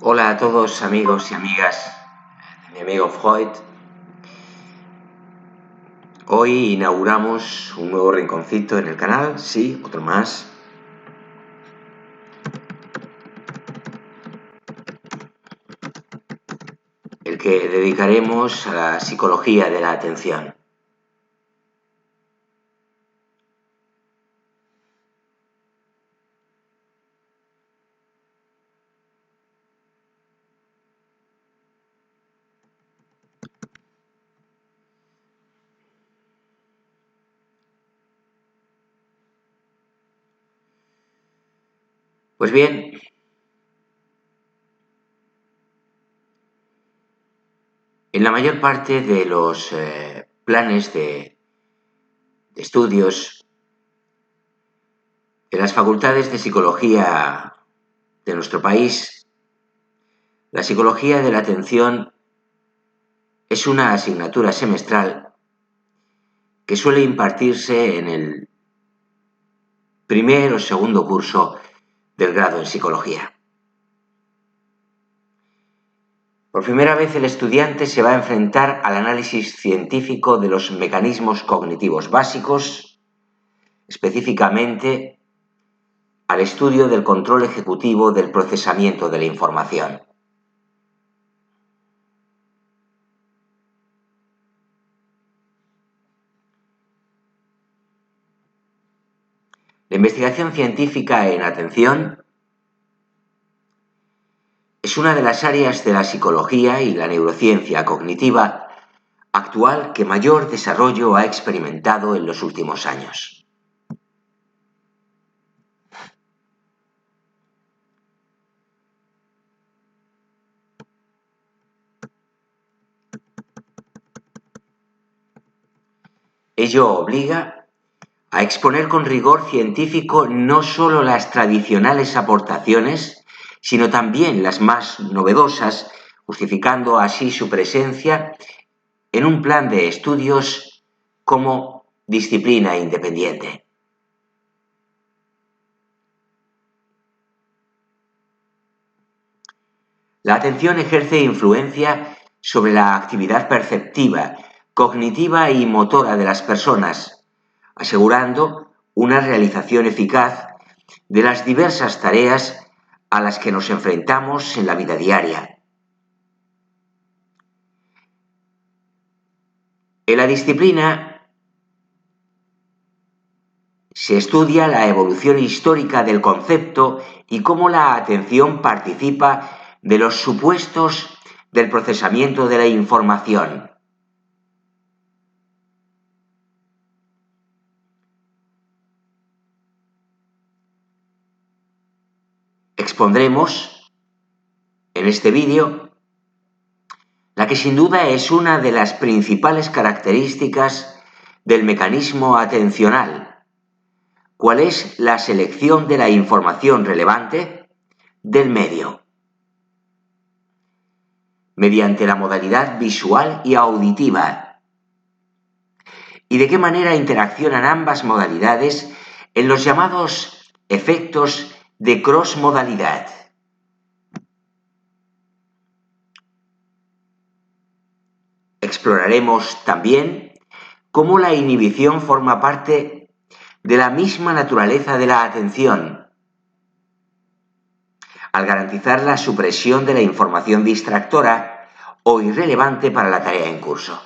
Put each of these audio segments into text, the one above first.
Hola a todos amigos y amigas de mi amigo Freud. Hoy inauguramos un nuevo rinconcito en el canal, sí, otro más. El que dedicaremos a la psicología de la atención. Pues bien, en la mayor parte de los planes de estudios de las facultades de psicología de nuestro país, la psicología de la atención es una asignatura semestral que suele impartirse en el primer o segundo curso del grado en psicología. Por primera vez el estudiante se va a enfrentar al análisis científico de los mecanismos cognitivos básicos, específicamente al estudio del control ejecutivo del procesamiento de la información. La investigación científica en atención es una de las áreas de la psicología y la neurociencia cognitiva actual que mayor desarrollo ha experimentado en los últimos años. Ello obliga a exponer con rigor científico no solo las tradicionales aportaciones, sino también las más novedosas, justificando así su presencia en un plan de estudios como disciplina independiente. La atención ejerce influencia sobre la actividad perceptiva, cognitiva y motora de las personas, asegurando una realización eficaz de las diversas tareas a las que nos enfrentamos en la vida diaria. En la disciplina se estudia la evolución histórica del concepto y cómo la atención participa de los supuestos del procesamiento de la información. Expondremos en este vídeo la que sin duda es una de las principales características del mecanismo atencional, cuál es la selección de la información relevante del medio, mediante la modalidad visual y auditiva, y de qué manera interaccionan ambas modalidades en los llamados efectos de crossmodalidad. Exploraremos también cómo la inhibición forma parte de la misma naturaleza de la atención, al garantizar la supresión de la información distractora o irrelevante para la tarea en curso.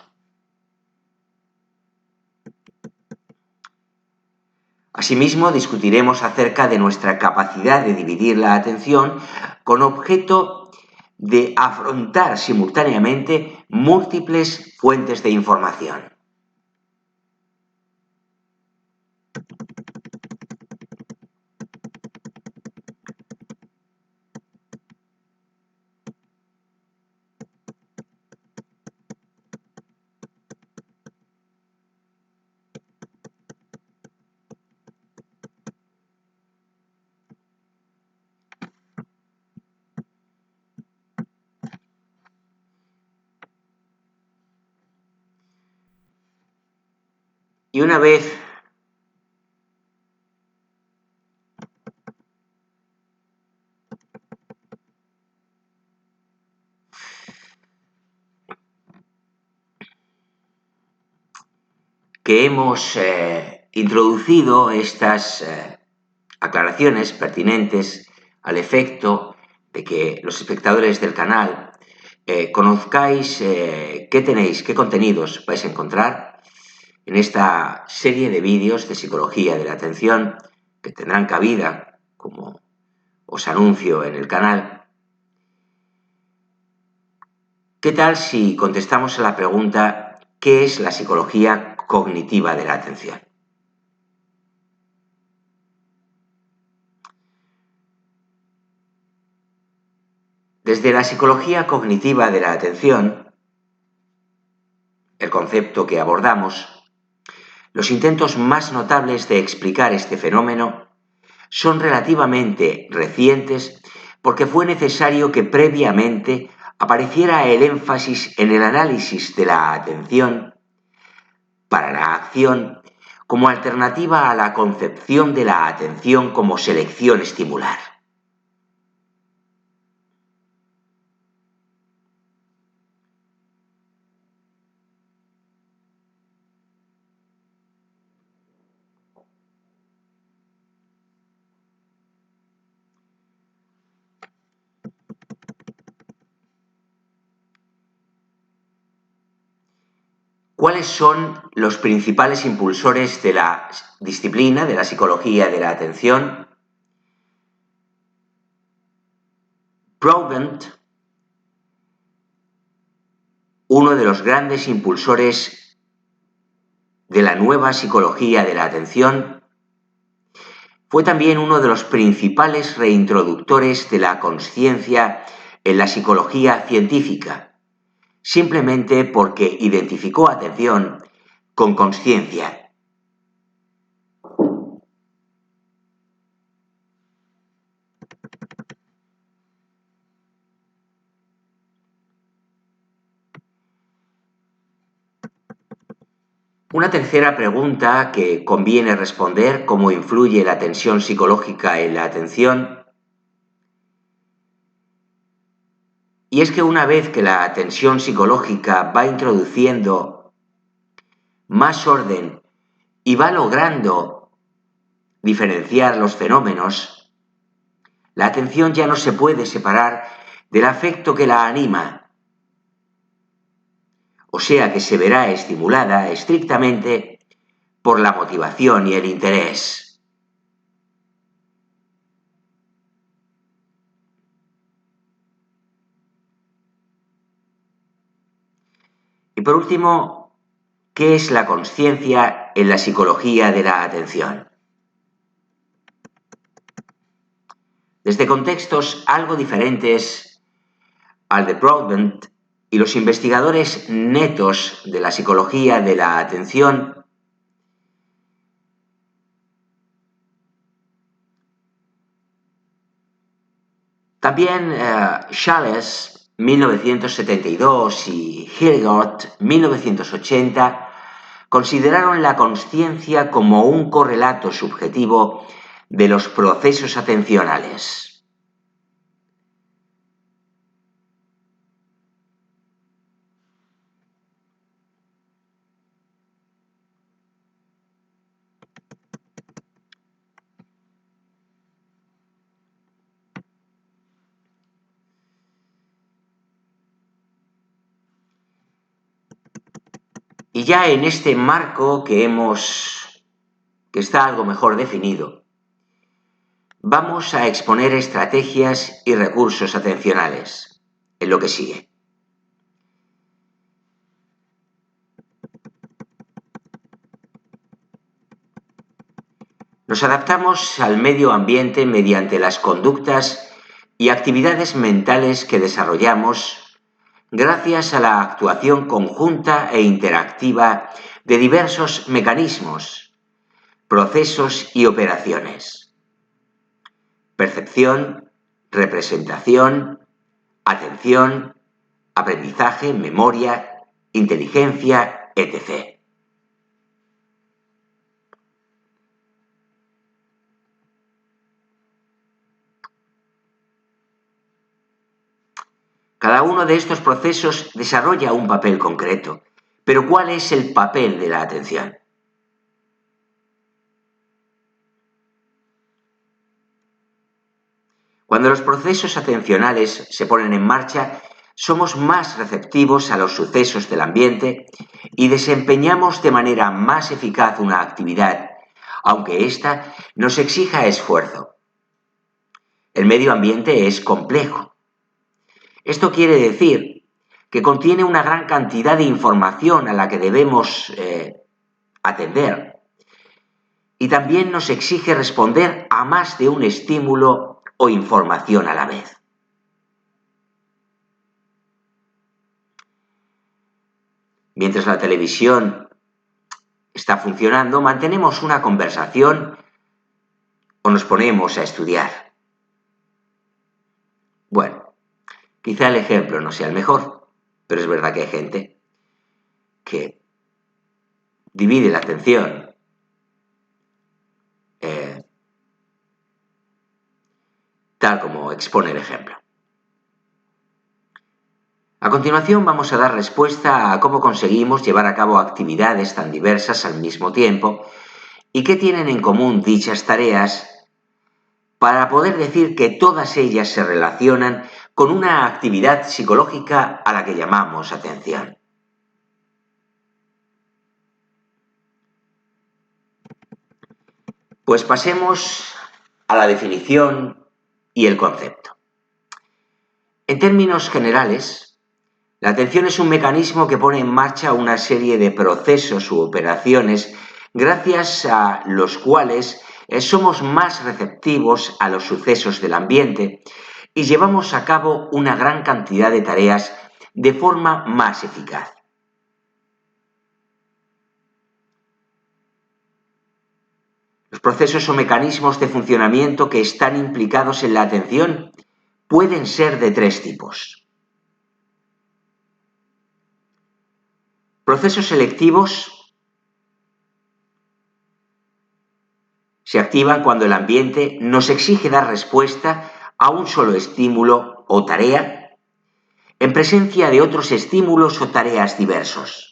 Asimismo, discutiremos acerca de nuestra capacidad de dividir la atención con objeto de afrontar simultáneamente múltiples fuentes de información. Y una vez que hemos introducido estas aclaraciones pertinentes al efecto de que los espectadores del canal conozcáis qué contenidos vais a encontrar en esta serie de vídeos de psicología de la atención que tendrán cabida, como os anuncio en el canal. ¿Qué tal si contestamos a la pregunta ¿qué es la psicología cognitiva de la atención? Desde la psicología cognitiva de la atención, el concepto que abordamos, los intentos más notables de explicar este fenómeno son relativamente recientes porque fue necesario que previamente apareciera el énfasis en el análisis de la atención para la acción como alternativa a la concepción de la atención como selección estimular. ¿Cuáles son los principales impulsores de la disciplina de la psicología de la atención? Broadbent, uno de los grandes impulsores de la nueva psicología de la atención, fue también uno de los principales reintroductores de la consciencia en la psicología científica, simplemente porque identificó atención con consciencia. Una tercera pregunta que conviene responder: ¿cómo influye la tensión psicológica en la atención? Y es que una vez que la tensión psicológica va introduciendo más orden y va logrando diferenciar los fenómenos, la atención ya no se puede separar del afecto que la anima, o sea que se verá estimulada estrictamente por la motivación y el interés. Y por último, ¿qué es la consciencia en la psicología de la atención? Desde contextos algo diferentes al de Broadbent y los investigadores netos de la psicología de la atención, también Challis, 1972, y Hilgard, 1980, consideraron la consciencia como un correlato subjetivo de los procesos atencionales. Y ya en este marco que está algo mejor definido, vamos a exponer estrategias y recursos atencionales en lo que sigue. Nos adaptamos al medio ambiente mediante las conductas y actividades mentales que desarrollamos gracias a la actuación conjunta e interactiva de diversos mecanismos, procesos y operaciones: percepción, representación, atención, aprendizaje, memoria, inteligencia, etc. Cada uno de estos procesos desarrolla un papel concreto, pero ¿cuál es el papel de la atención? Cuando los procesos atencionales se ponen en marcha, somos más receptivos a los sucesos del ambiente y desempeñamos de manera más eficaz una actividad, aunque ésta nos exija esfuerzo. El medio ambiente es complejo. Esto quiere decir que contiene una gran cantidad de información a la que debemos atender y también nos exige responder a más de un estímulo o información a la vez. Mientras la televisión está funcionando, mantenemos una conversación o nos ponemos a estudiar. Bueno, quizá el ejemplo no sea el mejor, pero es verdad que hay gente que divide la atención tal como expone el ejemplo. A continuación vamos a dar respuesta a cómo conseguimos llevar a cabo actividades tan diversas al mismo tiempo y qué tienen en común dichas tareas para poder decir que todas ellas se relacionan con una actividad psicológica a la que llamamos atención. Pues pasemos a la definición y el concepto. En términos generales, la atención es un mecanismo que pone en marcha una serie de procesos u operaciones gracias a los cuales somos más receptivos a los sucesos del ambiente y llevamos a cabo una gran cantidad de tareas de forma más eficaz. Los procesos o mecanismos de funcionamiento que están implicados en la atención pueden ser de tres tipos. Procesos selectivos se activan cuando el ambiente nos exige dar respuesta a un solo estímulo o tarea en presencia de otros estímulos o tareas diversos.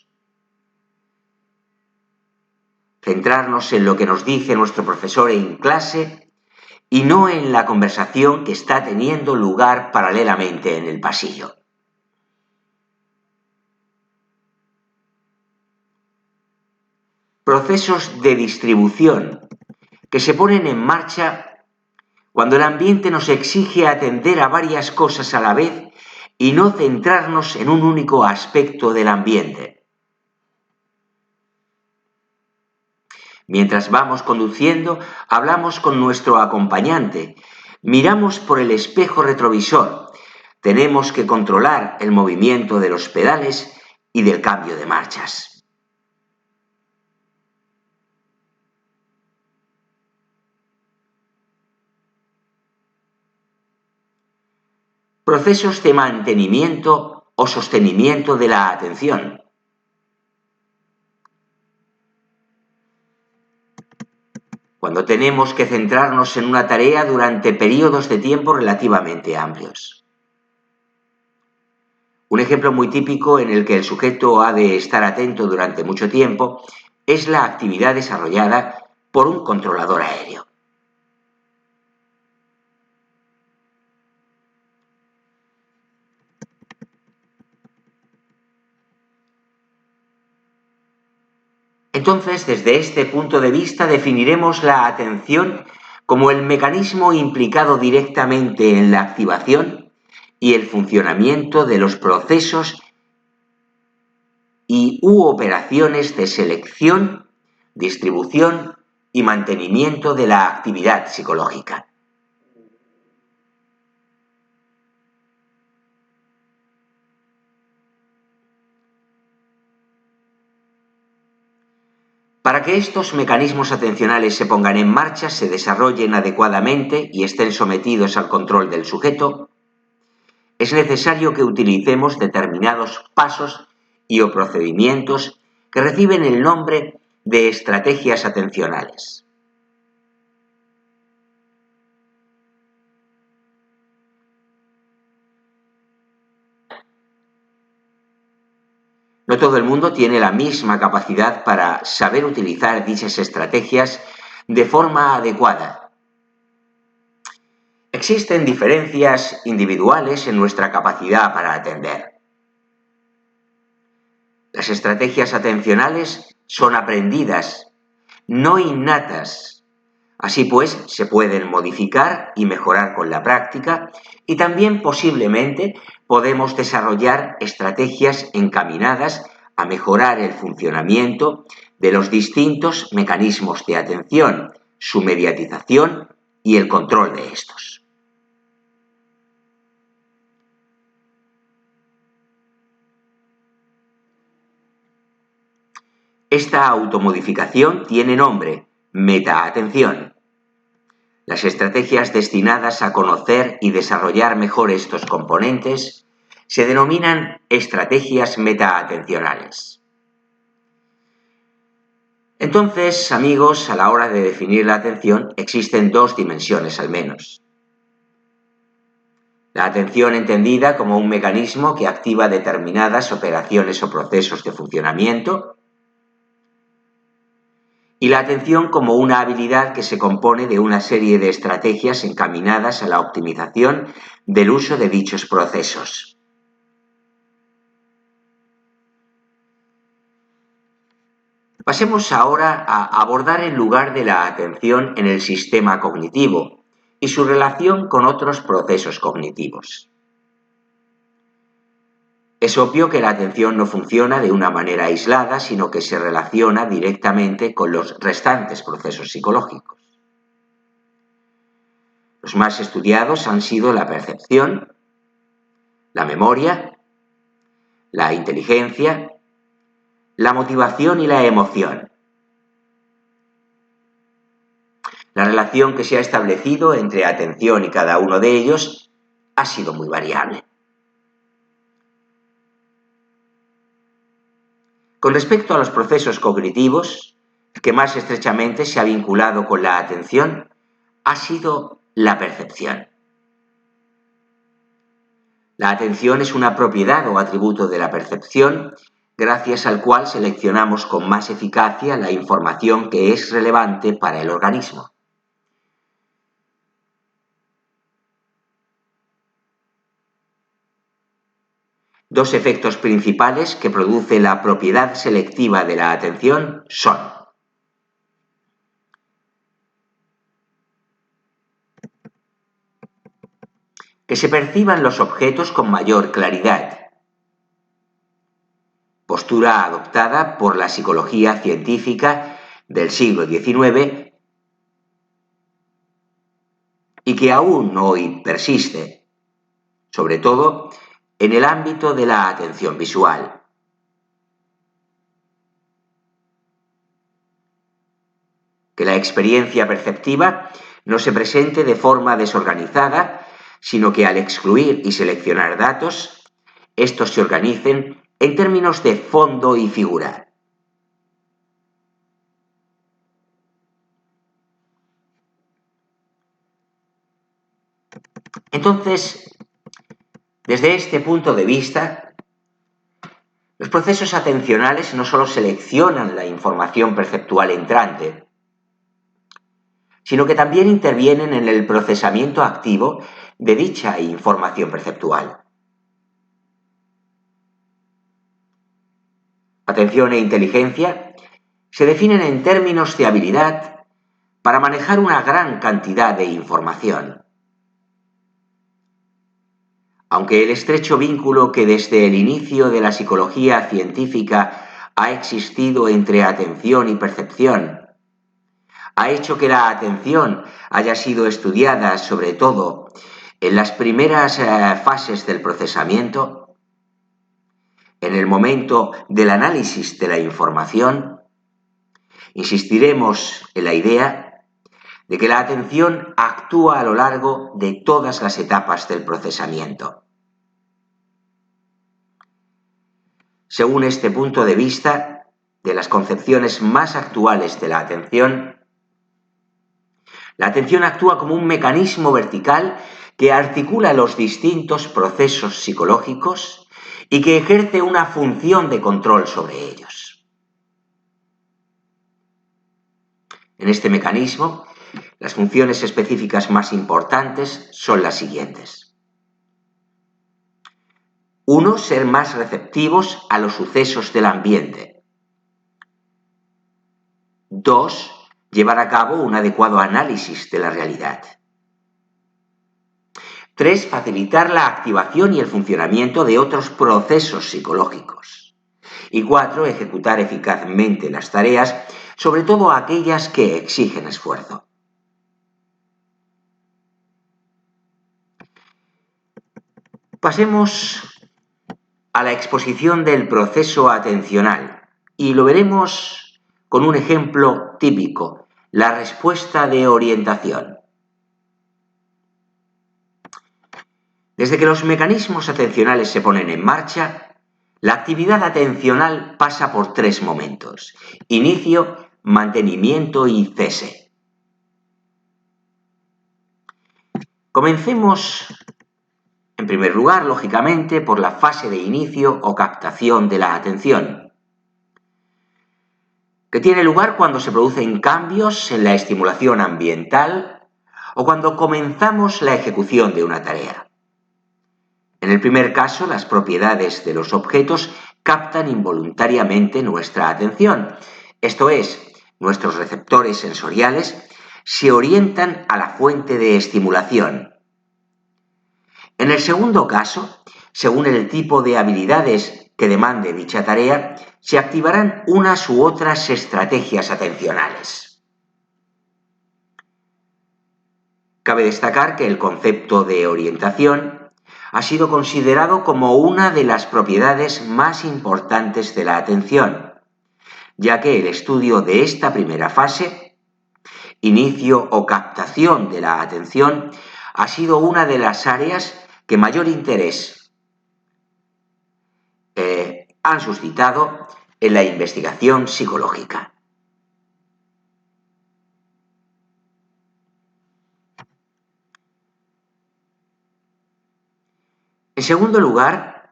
Centrarnos en lo que nos dice nuestro profesor en clase y no en la conversación que está teniendo lugar paralelamente en el pasillo. Procesos de distribución que se ponen en marcha cuando el ambiente nos exige atender a varias cosas a la vez y no centrarnos en un único aspecto del ambiente. Mientras vamos conduciendo, hablamos con nuestro acompañante, miramos por el espejo retrovisor, tenemos que controlar el movimiento de los pedales y del cambio de marchas. Procesos de mantenimiento o sostenimiento de la atención. Cuando tenemos que centrarnos en una tarea durante periodos de tiempo relativamente amplios. Un ejemplo muy típico en el que el sujeto ha de estar atento durante mucho tiempo es la actividad desarrollada por un controlador aéreo. Entonces, desde este punto de vista, definiremos la atención como el mecanismo implicado directamente en la activación y el funcionamiento de los procesos u operaciones de selección, distribución y mantenimiento de la actividad psicológica. Para que estos mecanismos atencionales se pongan en marcha, se desarrollen adecuadamente y estén sometidos al control del sujeto, es necesario que utilicemos determinados pasos y o procedimientos que reciben el nombre de estrategias atencionales. No todo el mundo tiene la misma capacidad para saber utilizar dichas estrategias de forma adecuada. existen diferencias individuales en nuestra capacidad para atender. Las estrategias atencionales son aprendidas, no innatas. Así pues, se pueden modificar y mejorar con la práctica y también posiblemente podemos desarrollar estrategias encaminadas a mejorar el funcionamiento de los distintos mecanismos de atención, su mediatización y el control de estos. Esta automodificación tiene nombre: metaatención. Las estrategias destinadas a conocer y desarrollar mejor estos componentes se denominan estrategias metaatencionales. Entonces, amigos, a la hora de definir la atención existen dos dimensiones al menos. La atención entendida como un mecanismo que activa determinadas operaciones o procesos de funcionamiento, y la atención como una habilidad que se compone de una serie de estrategias encaminadas a la optimización del uso de dichos procesos. Pasemos ahora a abordar el lugar de la atención en el sistema cognitivo y su relación con otros procesos cognitivos. Es obvio que la atención no funciona de una manera aislada, sino que se relaciona directamente con los restantes procesos psicológicos. Los más estudiados han sido la percepción, la memoria, la inteligencia, la motivación y la emoción. La relación que se ha establecido entre atención y cada uno de ellos ha sido muy variable. Con respecto a los procesos cognitivos, el que más estrechamente se ha vinculado con la atención ha sido la percepción. La atención es una propiedad o atributo de la percepción, gracias al cual seleccionamos con más eficacia la información que es relevante para el organismo. Dos efectos principales que produce la propiedad selectiva de la atención son: que se perciban los objetos con mayor claridad, postura adoptada por la psicología científica del siglo XIX y que aún hoy persiste, sobre todo en el ámbito de la atención visual. Que la experiencia perceptiva no se presente de forma desorganizada, sino que al excluir y seleccionar datos, estos se organicen en términos de fondo y figura. Entonces, desde este punto de vista, los procesos atencionales no solo seleccionan la información perceptual entrante, sino que también intervienen en el procesamiento activo de dicha información perceptual. Atención e inteligencia se definen en términos de habilidad para manejar una gran cantidad de información. Aunque el estrecho vínculo que desde el inicio de la psicología científica ha existido entre atención y percepción ha hecho que la atención haya sido estudiada sobre todo en las primeras fases del procesamiento, en el momento del análisis de la información, insistiremos en la idea de que la atención actúa a lo largo de todas las etapas del procesamiento. Según este punto de vista, de las concepciones más actuales de la atención actúa como un mecanismo vertical que articula los distintos procesos psicológicos y que ejerce una función de control sobre ellos. En este mecanismo, Las funciones específicas más importantes son las siguientes. 1. Ser más receptivos a los sucesos del ambiente. 2. Llevar a cabo un adecuado análisis de la realidad. 3. Facilitar la activación y el funcionamiento de otros procesos psicológicos. Y 4. Ejecutar eficazmente las tareas, sobre todo aquellas que exigen esfuerzo. Pasemos a la exposición del proceso atencional y lo veremos con un ejemplo típico, la respuesta de orientación. Desde que los mecanismos atencionales se ponen en marcha, la actividad atencional pasa por 3 momentos: inicio, mantenimiento y cese. Comencemos, en primer lugar, lógicamente, por la fase de inicio o captación de la atención, que tiene lugar cuando se producen cambios en la estimulación ambiental o cuando comenzamos la ejecución de una tarea. En el primer caso, las propiedades de los objetos captan involuntariamente nuestra atención, esto es, nuestros receptores sensoriales se orientan a la fuente de estimulación. En el segundo caso, según el tipo de habilidades que demande dicha tarea, se activarán unas u otras estrategias atencionales. Cabe destacar que el concepto de orientación ha sido considerado como una de las propiedades más importantes de la atención, ya que el estudio de esta primera fase, inicio o captación de la atención, ha sido una de las áreas que mayor interés han suscitado en la investigación psicológica. En segundo lugar,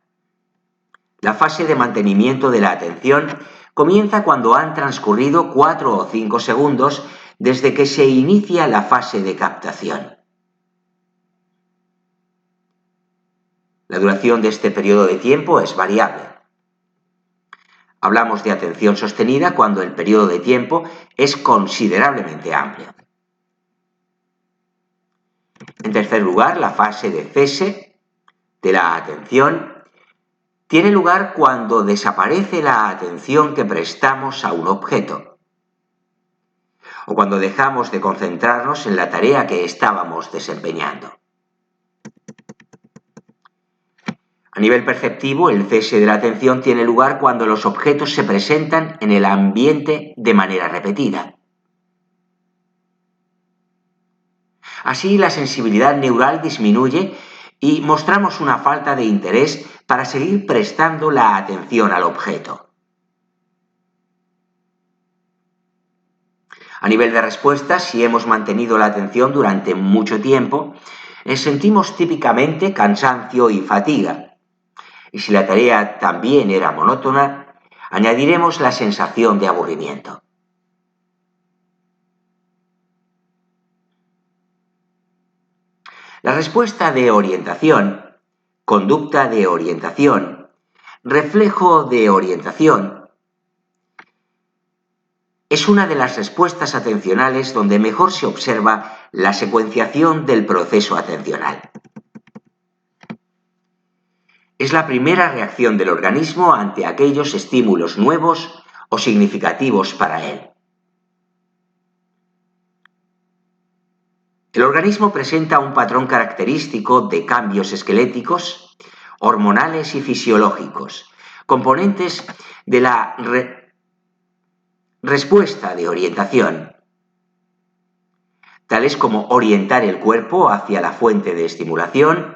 la fase de mantenimiento de la atención comienza cuando han transcurrido 4 o 5 segundos desde que se inicia la fase de captación. La duración de este periodo de tiempo es variable. Hablamos de atención sostenida cuando el periodo de tiempo es considerablemente amplio. En tercer lugar, la fase de cese de la atención tiene lugar cuando desaparece la atención que prestamos a un objeto o cuando dejamos de concentrarnos en la tarea que estábamos desempeñando. A nivel perceptivo, el cese de la atención tiene lugar cuando los objetos se presentan en el ambiente de manera repetida. Así, la sensibilidad neural disminuye y mostramos una falta de interés para seguir prestando la atención al objeto. A nivel de respuesta, si hemos mantenido la atención durante mucho tiempo, sentimos típicamente cansancio y fatiga. Y si la tarea también era monótona, añadiremos la sensación de aburrimiento. La respuesta de orientación, conducta de orientación, reflejo de orientación, es una de las respuestas atencionales donde mejor se observa la secuenciación del proceso atencional. Es la primera reacción del organismo ante aquellos estímulos nuevos o significativos para él. El organismo presenta un patrón característico de cambios esqueléticos, hormonales y fisiológicos, componentes de la respuesta de orientación, tales como orientar el cuerpo hacia la fuente de estimulación,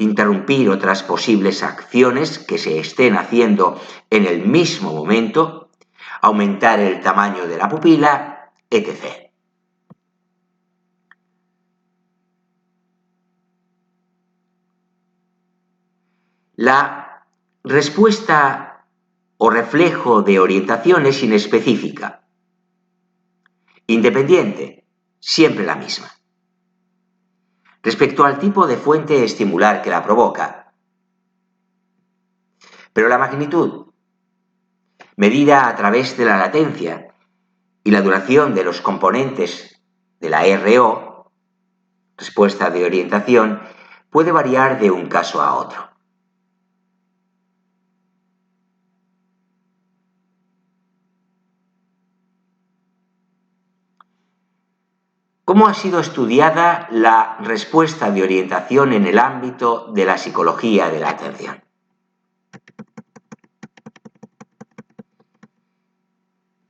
interrumpir otras posibles acciones que se estén haciendo en el mismo momento, aumentar el tamaño de la pupila, etc. La respuesta o reflejo de orientación es inespecífica, independiente siempre la misma. Respecto al tipo de fuente estimular que la provoca, pero la magnitud, medida a través de la latencia y la duración de los componentes de la RO, respuesta de orientación, puede variar de un caso a otro. ¿Cómo ha sido estudiada la respuesta de orientación en el ámbito de la psicología de la atención?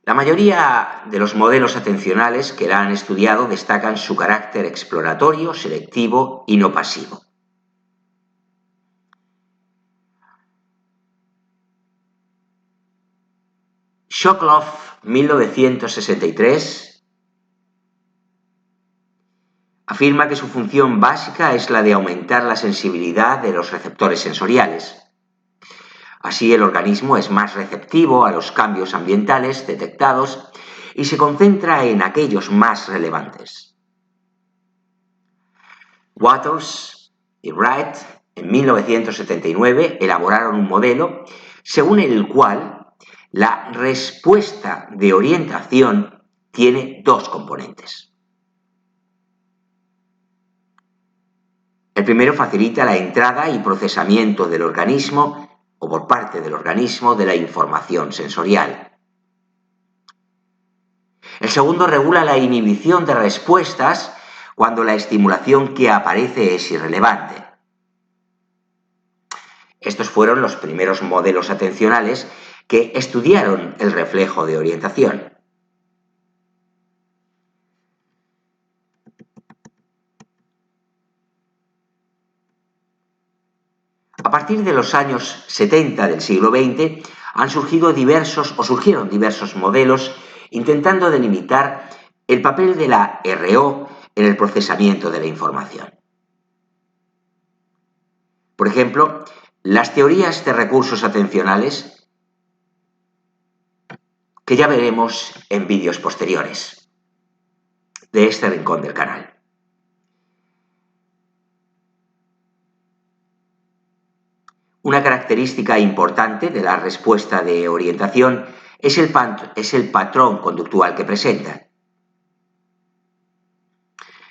La mayoría de los modelos atencionales que la han estudiado destacan su carácter exploratorio, selectivo y no pasivo. Shokloff, 1963, afirma que su función básica es la de aumentar la sensibilidad de los receptores sensoriales. Así el organismo es más receptivo a los cambios ambientales detectados y se concentra en aquellos más relevantes. Waters y Wright, en 1979, elaboraron un modelo según el cual la respuesta de orientación tiene dos componentes. El primero facilita la entrada y procesamiento del organismo o por parte del organismo de la información sensorial. El segundo regula la inhibición de respuestas cuando la estimulación que aparece es irrelevante. Estos fueron los primeros modelos atencionales que estudiaron el reflejo de orientación. A partir de los años 70 del siglo XX surgieron diversos modelos intentando delimitar el papel de la RO en el procesamiento de la información. Por ejemplo, las teorías de recursos atencionales, que ya veremos en vídeos posteriores de este rincón del canal. Una característica importante de la respuesta de orientación es el patrón conductual que presenta.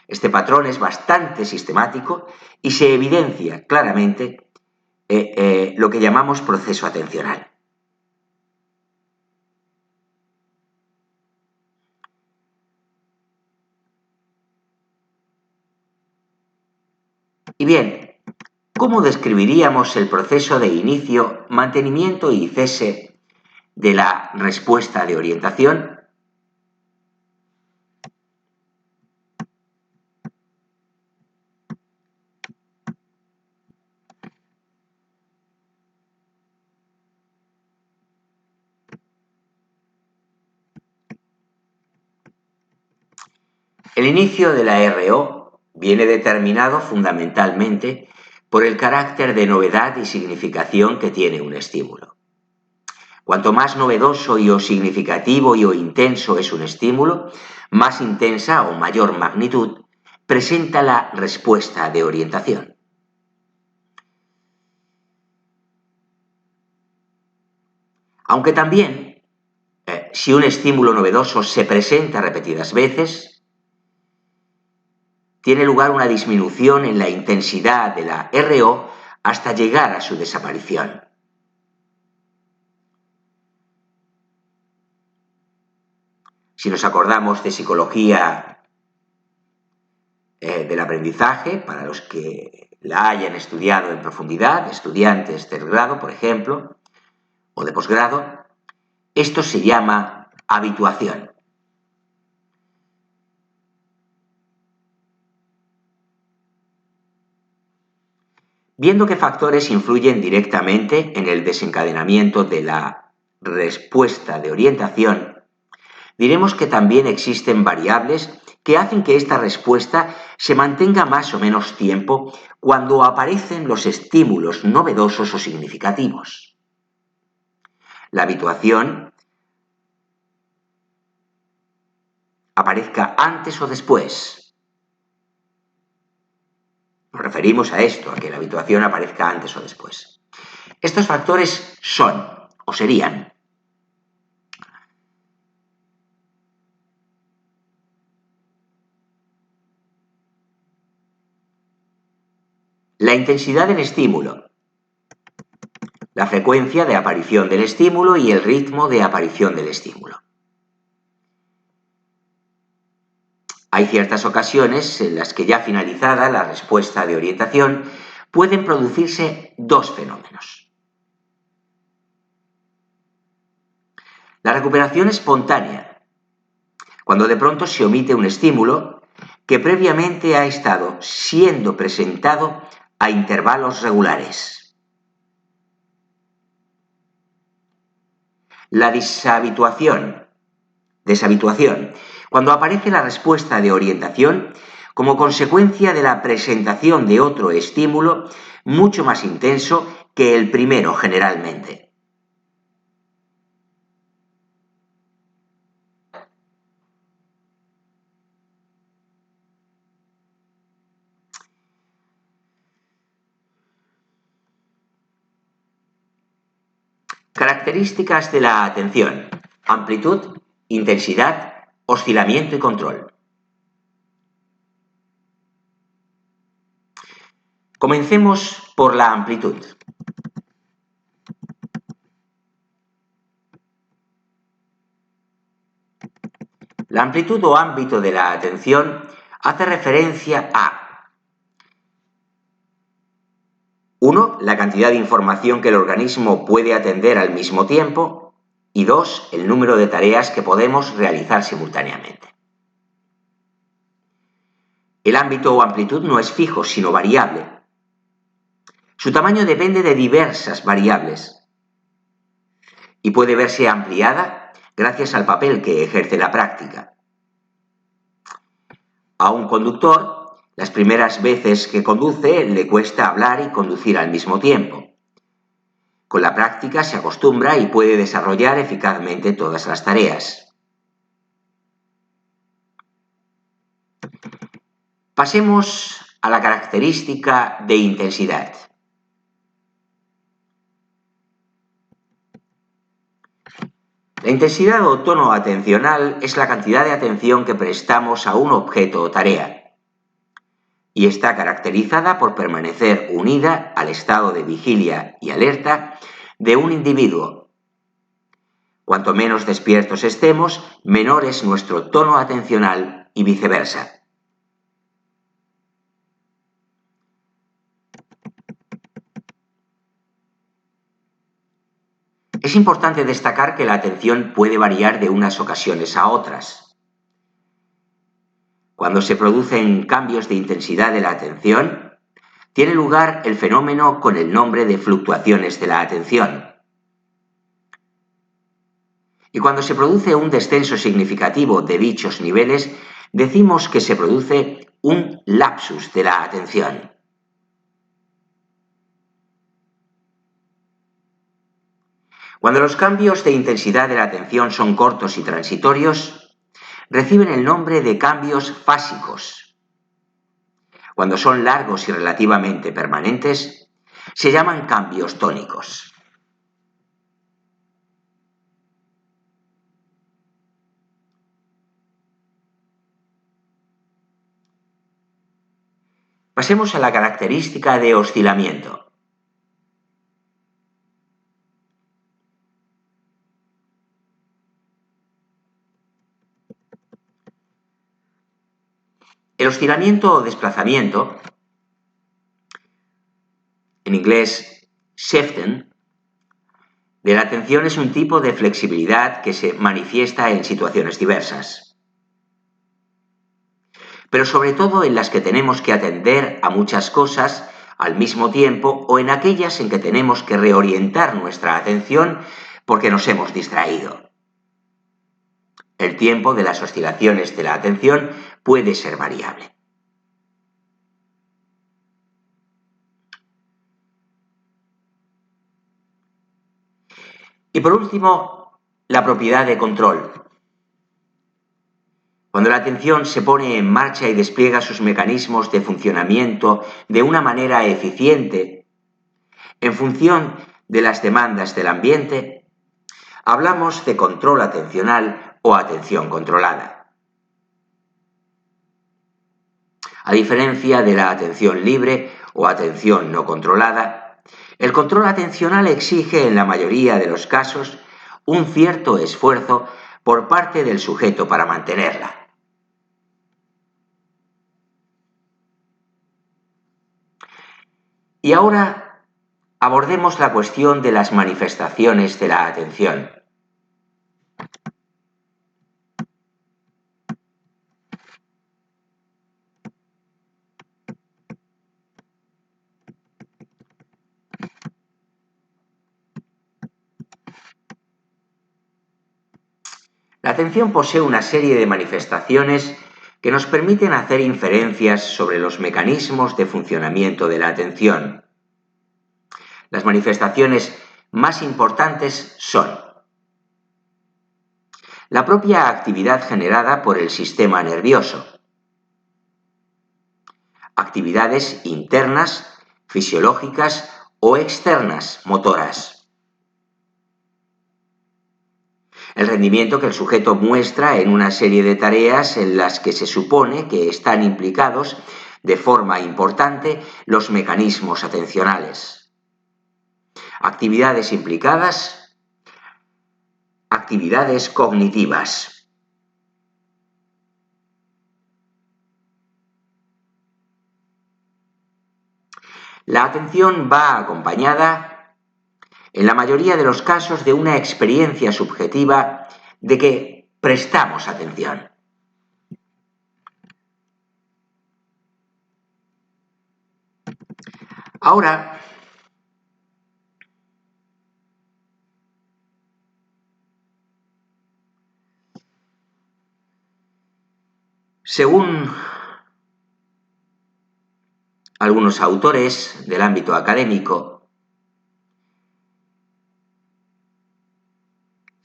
Este patrón es bastante sistemático y se evidencia claramente lo que llamamos proceso atencional. Y bien, ¿cómo describiríamos el proceso de inicio, mantenimiento y cese de la respuesta de orientación? El inicio de la RO viene determinado fundamentalmente por el carácter de novedad y significación que tiene un estímulo. Cuanto más novedoso o significativo o intenso es un estímulo, más intensa o mayor magnitud presenta la respuesta de orientación. Aunque también, si un estímulo novedoso se presenta repetidas veces, tiene lugar una disminución en la intensidad de la RO hasta llegar a su desaparición. Si nos acordamos de psicología del aprendizaje, para los que la hayan estudiado en profundidad, estudiantes del grado, por ejemplo, o de posgrado, esto se llama habituación. Viendo qué factores influyen directamente en el desencadenamiento de la respuesta de orientación, diremos que también existen variables que hacen que esta respuesta se mantenga más o menos tiempo cuando aparecen los estímulos novedosos o significativos. La habituación aparezca antes o después. Nos referimos a esto, a que la habituación aparezca antes o después. Estos factores son, o serían, la intensidad del estímulo, la frecuencia de aparición del estímulo y el ritmo de aparición del estímulo. Hay ciertas ocasiones en las que ya finalizada la respuesta de orientación pueden producirse dos fenómenos. La recuperación espontánea, cuando de pronto se omite un estímulo que previamente ha estado siendo presentado a intervalos regulares. La deshabituación, cuando aparece la respuesta de orientación como consecuencia de la presentación de otro estímulo mucho más intenso que el primero generalmente. Características de la atención: amplitud, intensidad, oscilamiento y control. Comencemos por la amplitud. La amplitud o ámbito de la atención hace referencia a 1. La cantidad de información que el organismo puede atender al mismo tiempo y 2. El número de tareas que podemos realizar simultáneamente. El ámbito o amplitud no es fijo, sino variable. Su tamaño depende de diversas variables y puede verse ampliada gracias al papel que ejerce la práctica. A un conductor, las primeras veces que conduce le cuesta hablar y conducir al mismo tiempo. Con la práctica se acostumbra y puede desarrollar eficazmente todas las tareas. Pasemos a la característica de intensidad. La intensidad o tono atencional es la cantidad de atención que prestamos a un objeto o tarea y está caracterizada por permanecer unida al estado de vigilia y alerta de un individuo. Cuanto menos despiertos estemos, menor es nuestro tono atencional y viceversa. Es importante destacar que la atención puede variar de unas ocasiones a otras. Cuando se producen cambios de intensidad de la atención, tiene lugar el fenómeno con el nombre de fluctuaciones de la atención. Y cuando se produce un descenso significativo de dichos niveles, decimos que se produce un lapsus de la atención. Cuando los cambios de intensidad de la atención son cortos y transitorios, reciben el nombre de cambios fásicos. Cuando son largos y relativamente permanentes, se llaman cambios tónicos. Pasemos a la característica de oscilamiento. El oscilamiento o desplazamiento, en inglés shifting, de la atención es un tipo de flexibilidad que se manifiesta en situaciones diversas, pero sobre todo en las que tenemos que atender a muchas cosas al mismo tiempo o en aquellas en que tenemos que reorientar nuestra atención porque nos hemos distraído. El tiempo de las oscilaciones de la atención puede ser variable. Y por último, la propiedad de control. Cuando la atención se pone en marcha y despliega sus mecanismos de funcionamiento de una manera eficiente, en función de las demandas del ambiente, hablamos de control atencional o atención controlada. A diferencia de la atención libre o atención no controlada, el control atencional exige en la mayoría de los casos un cierto esfuerzo por parte del sujeto para mantenerla. Y ahora abordemos la cuestión de las manifestaciones de la atención. La atención posee una serie de manifestaciones que nos permiten hacer inferencias sobre los mecanismos de funcionamiento de la atención. Las manifestaciones más importantes son la propia actividad generada por el sistema nervioso, actividades internas, fisiológicas o externas, motoras, el rendimiento que el sujeto muestra en una serie de tareas en las que se supone que están implicados de forma importante los mecanismos atencionales. Actividades implicadas, actividades cognitivas. La atención va acompañada, en la mayoría de los casos, de una experiencia subjetiva de que prestamos atención. Ahora, según algunos autores del ámbito académico,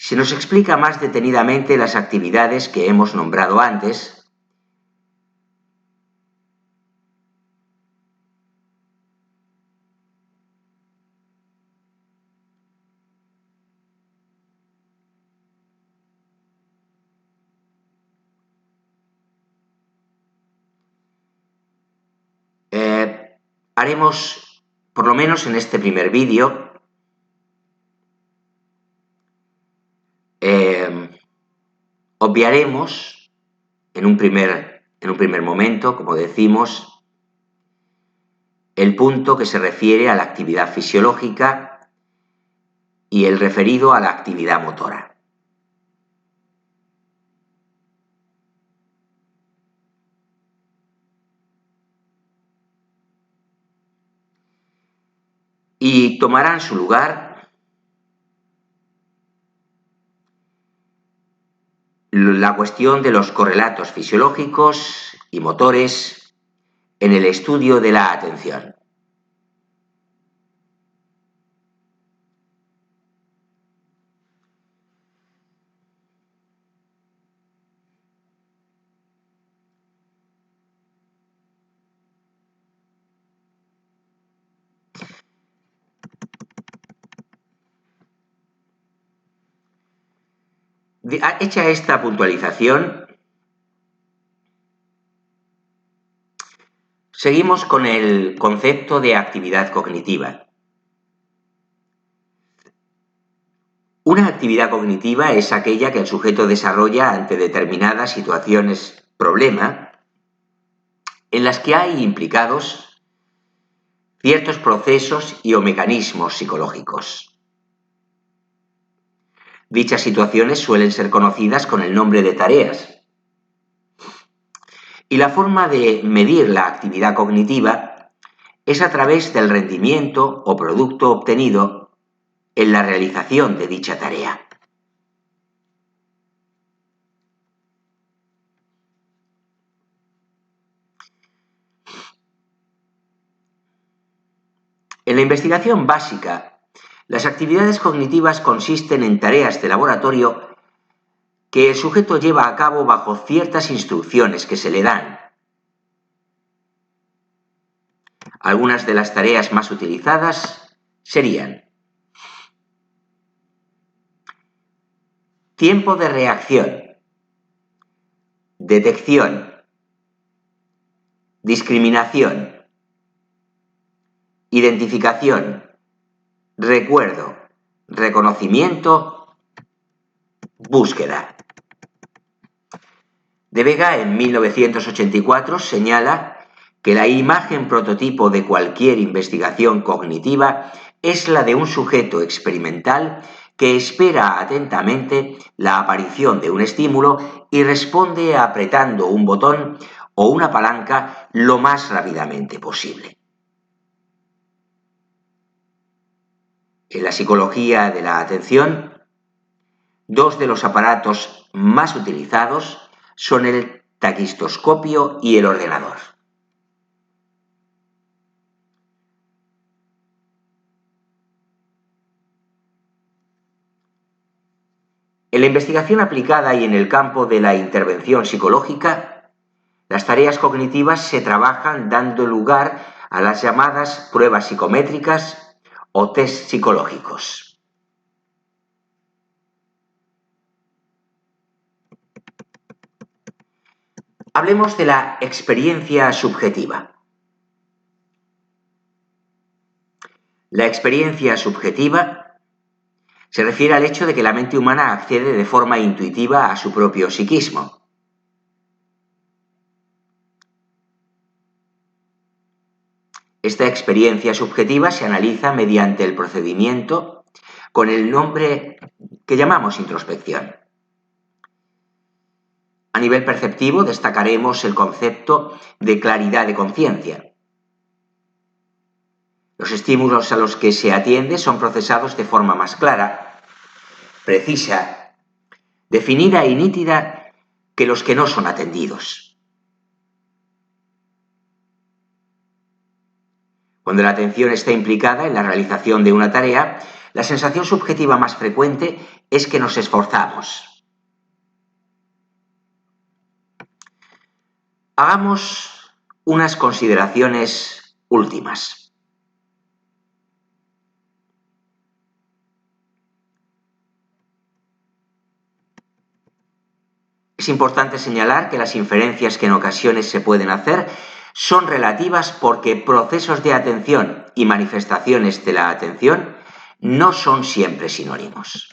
se nos explica más detenidamente las actividades que hemos nombrado antes, haremos, por lo menos en este primer vídeo, obviaremos en un primer momento, como decimos, el punto que se refiere a la actividad fisiológica y el referido a la actividad motora. Y tomarán su lugar la cuestión de los correlatos fisiológicos y motores en el estudio de la atención. Hecha esta puntualización, seguimos con el concepto de actividad cognitiva. Una actividad cognitiva es aquella que el sujeto desarrolla ante determinadas situaciones problema en las que hay implicados ciertos procesos y o mecanismos psicológicos. Dichas situaciones suelen ser conocidas con el nombre de tareas. Y la forma de medir la actividad cognitiva es a través del rendimiento o producto obtenido en la realización de dicha tarea. En la investigación básica, las actividades cognitivas consisten en tareas de laboratorio que el sujeto lleva a cabo bajo ciertas instrucciones que se le dan. Algunas de las tareas más utilizadas serían: tiempo de reacción, detección, discriminación, identificación, recuerdo, reconocimiento, búsqueda. De Vega, en 1984, señala que la imagen prototipo de cualquier investigación cognitiva es la de un sujeto experimental que espera atentamente la aparición de un estímulo y responde apretando un botón o una palanca lo más rápidamente posible. En la psicología de la atención, dos de los aparatos más utilizados son el taquistoscopio y el ordenador. En la investigación aplicada y en el campo de la intervención psicológica, las tareas cognitivas se trabajan dando lugar a las llamadas pruebas psicométricas o test psicológicos. Hablemos de la experiencia subjetiva. La experiencia subjetiva se refiere al hecho de que la mente humana accede de forma intuitiva a su propio psiquismo. Esta experiencia subjetiva se analiza mediante el procedimiento con el nombre que llamamos introspección. A nivel perceptivo destacaremos el concepto de claridad de conciencia. Los estímulos a los que se atiende son procesados de forma más clara, precisa, definida y nítida que los que no son atendidos. Cuando la atención está implicada en la realización de una tarea, la sensación subjetiva más frecuente es que nos esforzamos. Hagamos unas consideraciones últimas. Es importante señalar que las inferencias que en ocasiones se pueden hacer son relativas porque procesos de atención y manifestaciones de la atención no son siempre sinónimos.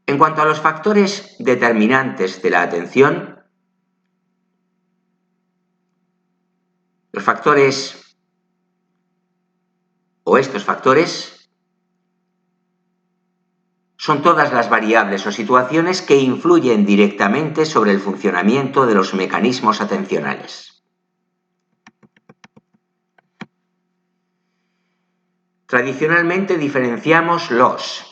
En cuanto a los factores determinantes de la atención, estos factores son todas las variables o situaciones que influyen directamente sobre el funcionamiento de los mecanismos atencionales. Tradicionalmente diferenciamos los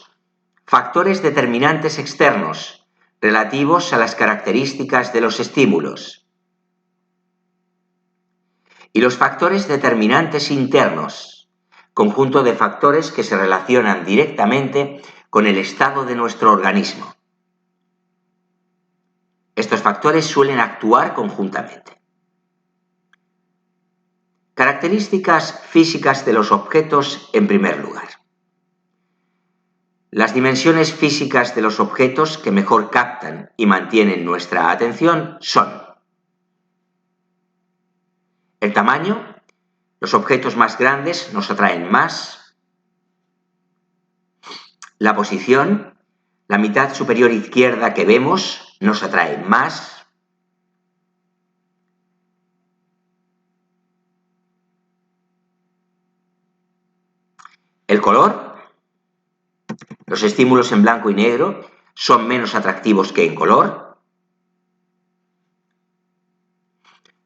factores determinantes externos relativos a las características de los estímulos y los factores determinantes internos, conjunto de factores que se relacionan directamente con el estado de nuestro organismo. Estos factores suelen actuar conjuntamente. Características físicas de los objetos en primer lugar. Las dimensiones físicas de los objetos que mejor captan y mantienen nuestra atención son el tamaño. Los objetos más grandes nos atraen más. La posición, la mitad superior izquierda que vemos, nos atrae más. El color. Los estímulos en blanco y negro son menos atractivos que en color.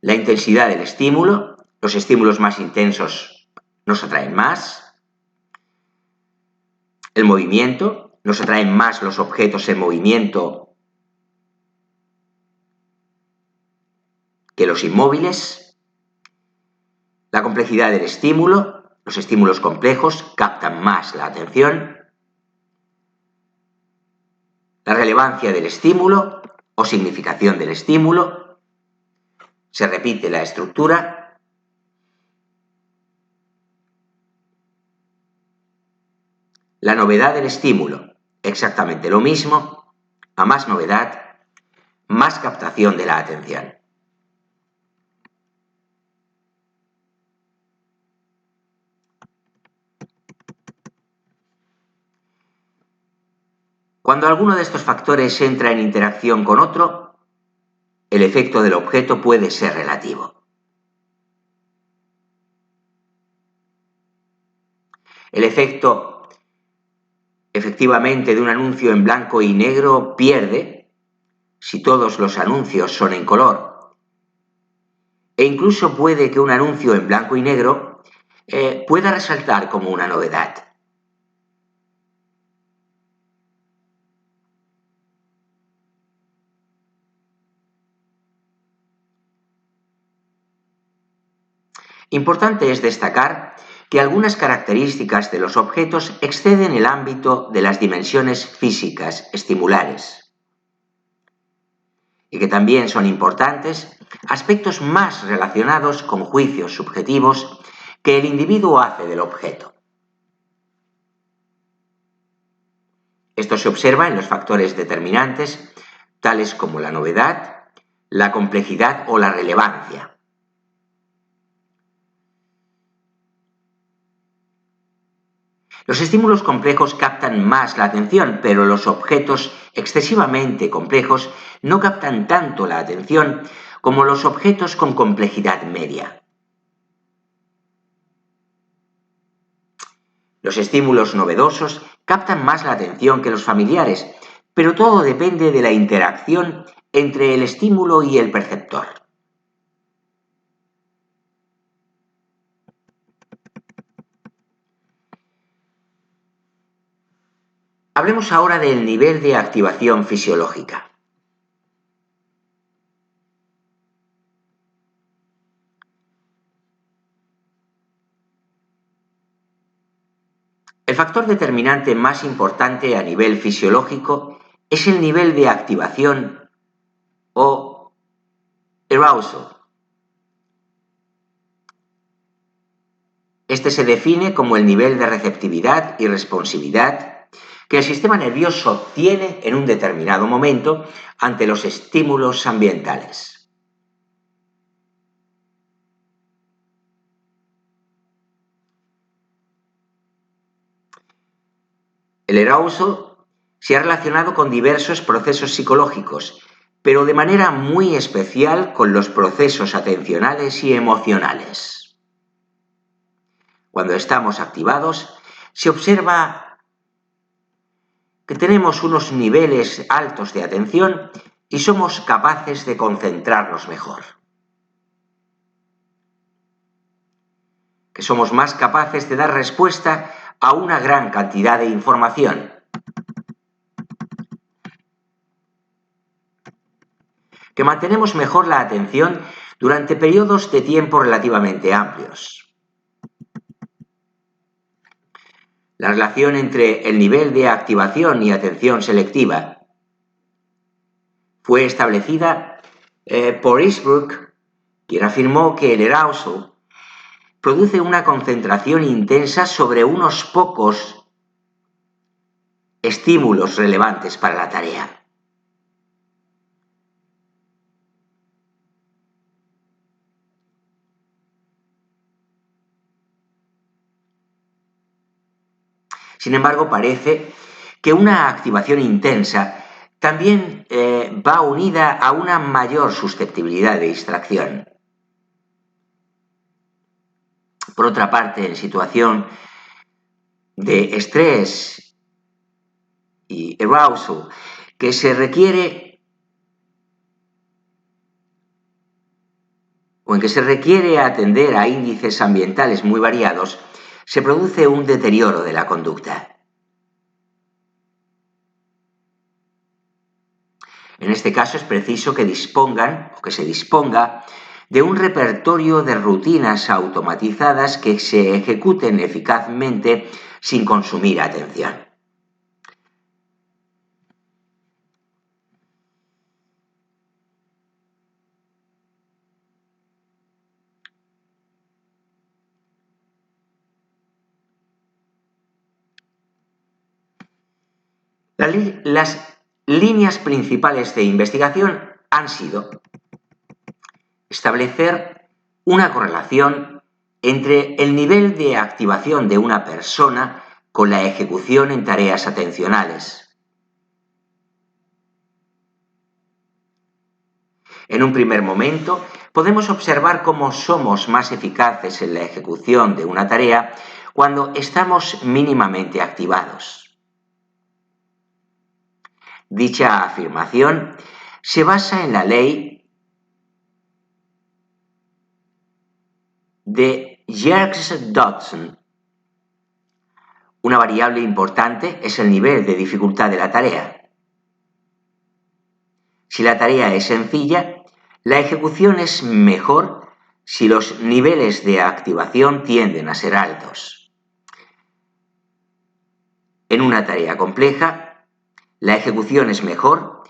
La intensidad del estímulo. Los estímulos más intensos nos atraen más. El movimiento. Nos atraen más los objetos en movimiento que los inmóviles. La complejidad del estímulo. Los estímulos complejos captan más la atención. la relevancia del estímulo o significación del estímulo, se repite la estructura, la novedad del estímulo, exactamente lo mismo, a más novedad, más captación de la atención. Cuando alguno de estos factores entra en interacción con otro, el efecto del objeto puede ser relativo. El efecto, efectivamente, de un anuncio en blanco y negro pierde si todos los anuncios son en color. E incluso puede que un anuncio en blanco y negro pueda resaltar como una novedad. Importante es destacar que algunas características de los objetos exceden el ámbito de las dimensiones físicas estimulares y que también son importantes aspectos más relacionados con juicios subjetivos que el individuo hace del objeto. Esto se observa en los factores determinantes, tales como la novedad, la complejidad o la relevancia. Los estímulos complejos captan más la atención, pero los objetos excesivamente complejos no captan tanto la atención como los objetos con complejidad media. Los estímulos novedosos captan más la atención que los familiares, pero todo depende de la interacción entre el estímulo y el perceptor. Hablemos ahora del nivel de activación fisiológica. El factor determinante más importante a nivel fisiológico es el nivel de activación o arousal. Este se define como el nivel de receptividad y responsividad que el sistema nervioso tiene en un determinado momento ante los estímulos ambientales. El arousal se ha relacionado con diversos procesos psicológicos, pero de manera muy especial con los procesos atencionales y emocionales. Cuando estamos activados, se observa que tenemos unos niveles altos de atención y somos capaces de concentrarnos mejor. Que somos más capaces de dar respuesta a una gran cantidad de información. Que mantenemos mejor la atención durante periodos de tiempo relativamente amplios. La relación entre el nivel de activación y atención selectiva fue establecida por Eastbrook, quien afirmó que el arousal produce una concentración intensa sobre unos pocos estímulos relevantes para la tarea. Sin embargo, parece que una activación intensa también va unida a una mayor susceptibilidad de distracción. Por otra parte, en situación de estrés y arousal, que se requiere o en que se requiere atender a índices ambientales muy variados, se produce un deterioro de la conducta. En este caso es preciso que se disponga de un repertorio de rutinas automatizadas que se ejecuten eficazmente sin consumir atención. Las líneas principales de investigación han sido establecer una correlación entre el nivel de activación de una persona con la ejecución en tareas atencionales. En un primer momento, podemos observar cómo somos más eficaces en la ejecución de una tarea cuando estamos mínimamente activados. Dicha afirmación se basa en la ley de Yerkes-Dodson. Una variable importante es el nivel de dificultad de la tarea. Si la tarea es sencilla, la ejecución es mejor si los niveles de activación tienden a ser altos. En una tarea compleja, la ejecución es mejor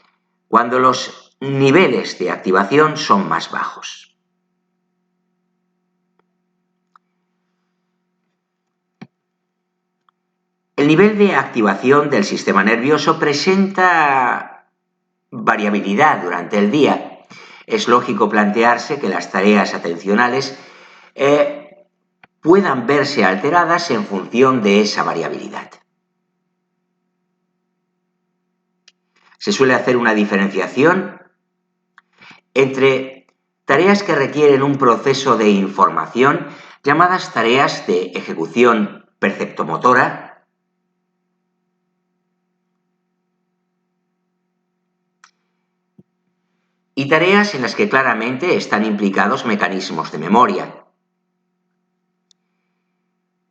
cuando los niveles de activación son más bajos. El nivel de activación del sistema nervioso presenta variabilidad durante el día. Es lógico plantearse que las tareas atencionales puedan verse alteradas en función de esa variabilidad. Se suele hacer una diferenciación entre tareas que requieren un proceso de información, llamadas tareas de ejecución perceptomotora, y tareas en las que claramente están implicados mecanismos de memoria.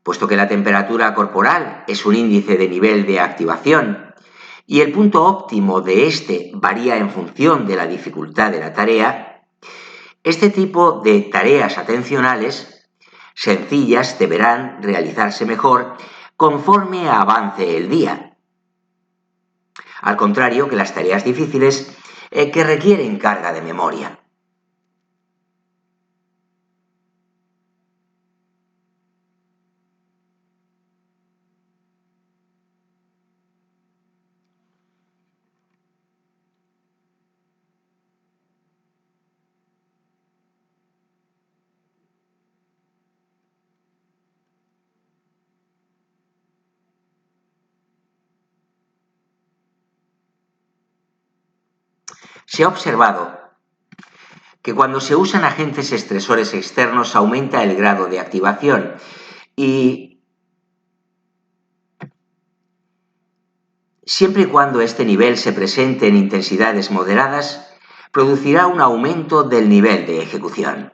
Puesto que la temperatura corporal es un índice de nivel de activación y el punto óptimo de este varía en función de la dificultad de la tarea, este tipo de tareas atencionales sencillas deberán realizarse mejor conforme avance el día. Al contrario que las tareas difíciles que requieren carga de memoria. Se ha observado que cuando se usan agentes estresores externos aumenta el grado de activación y siempre y cuando este nivel se presente en intensidades moderadas, producirá un aumento del nivel de ejecución.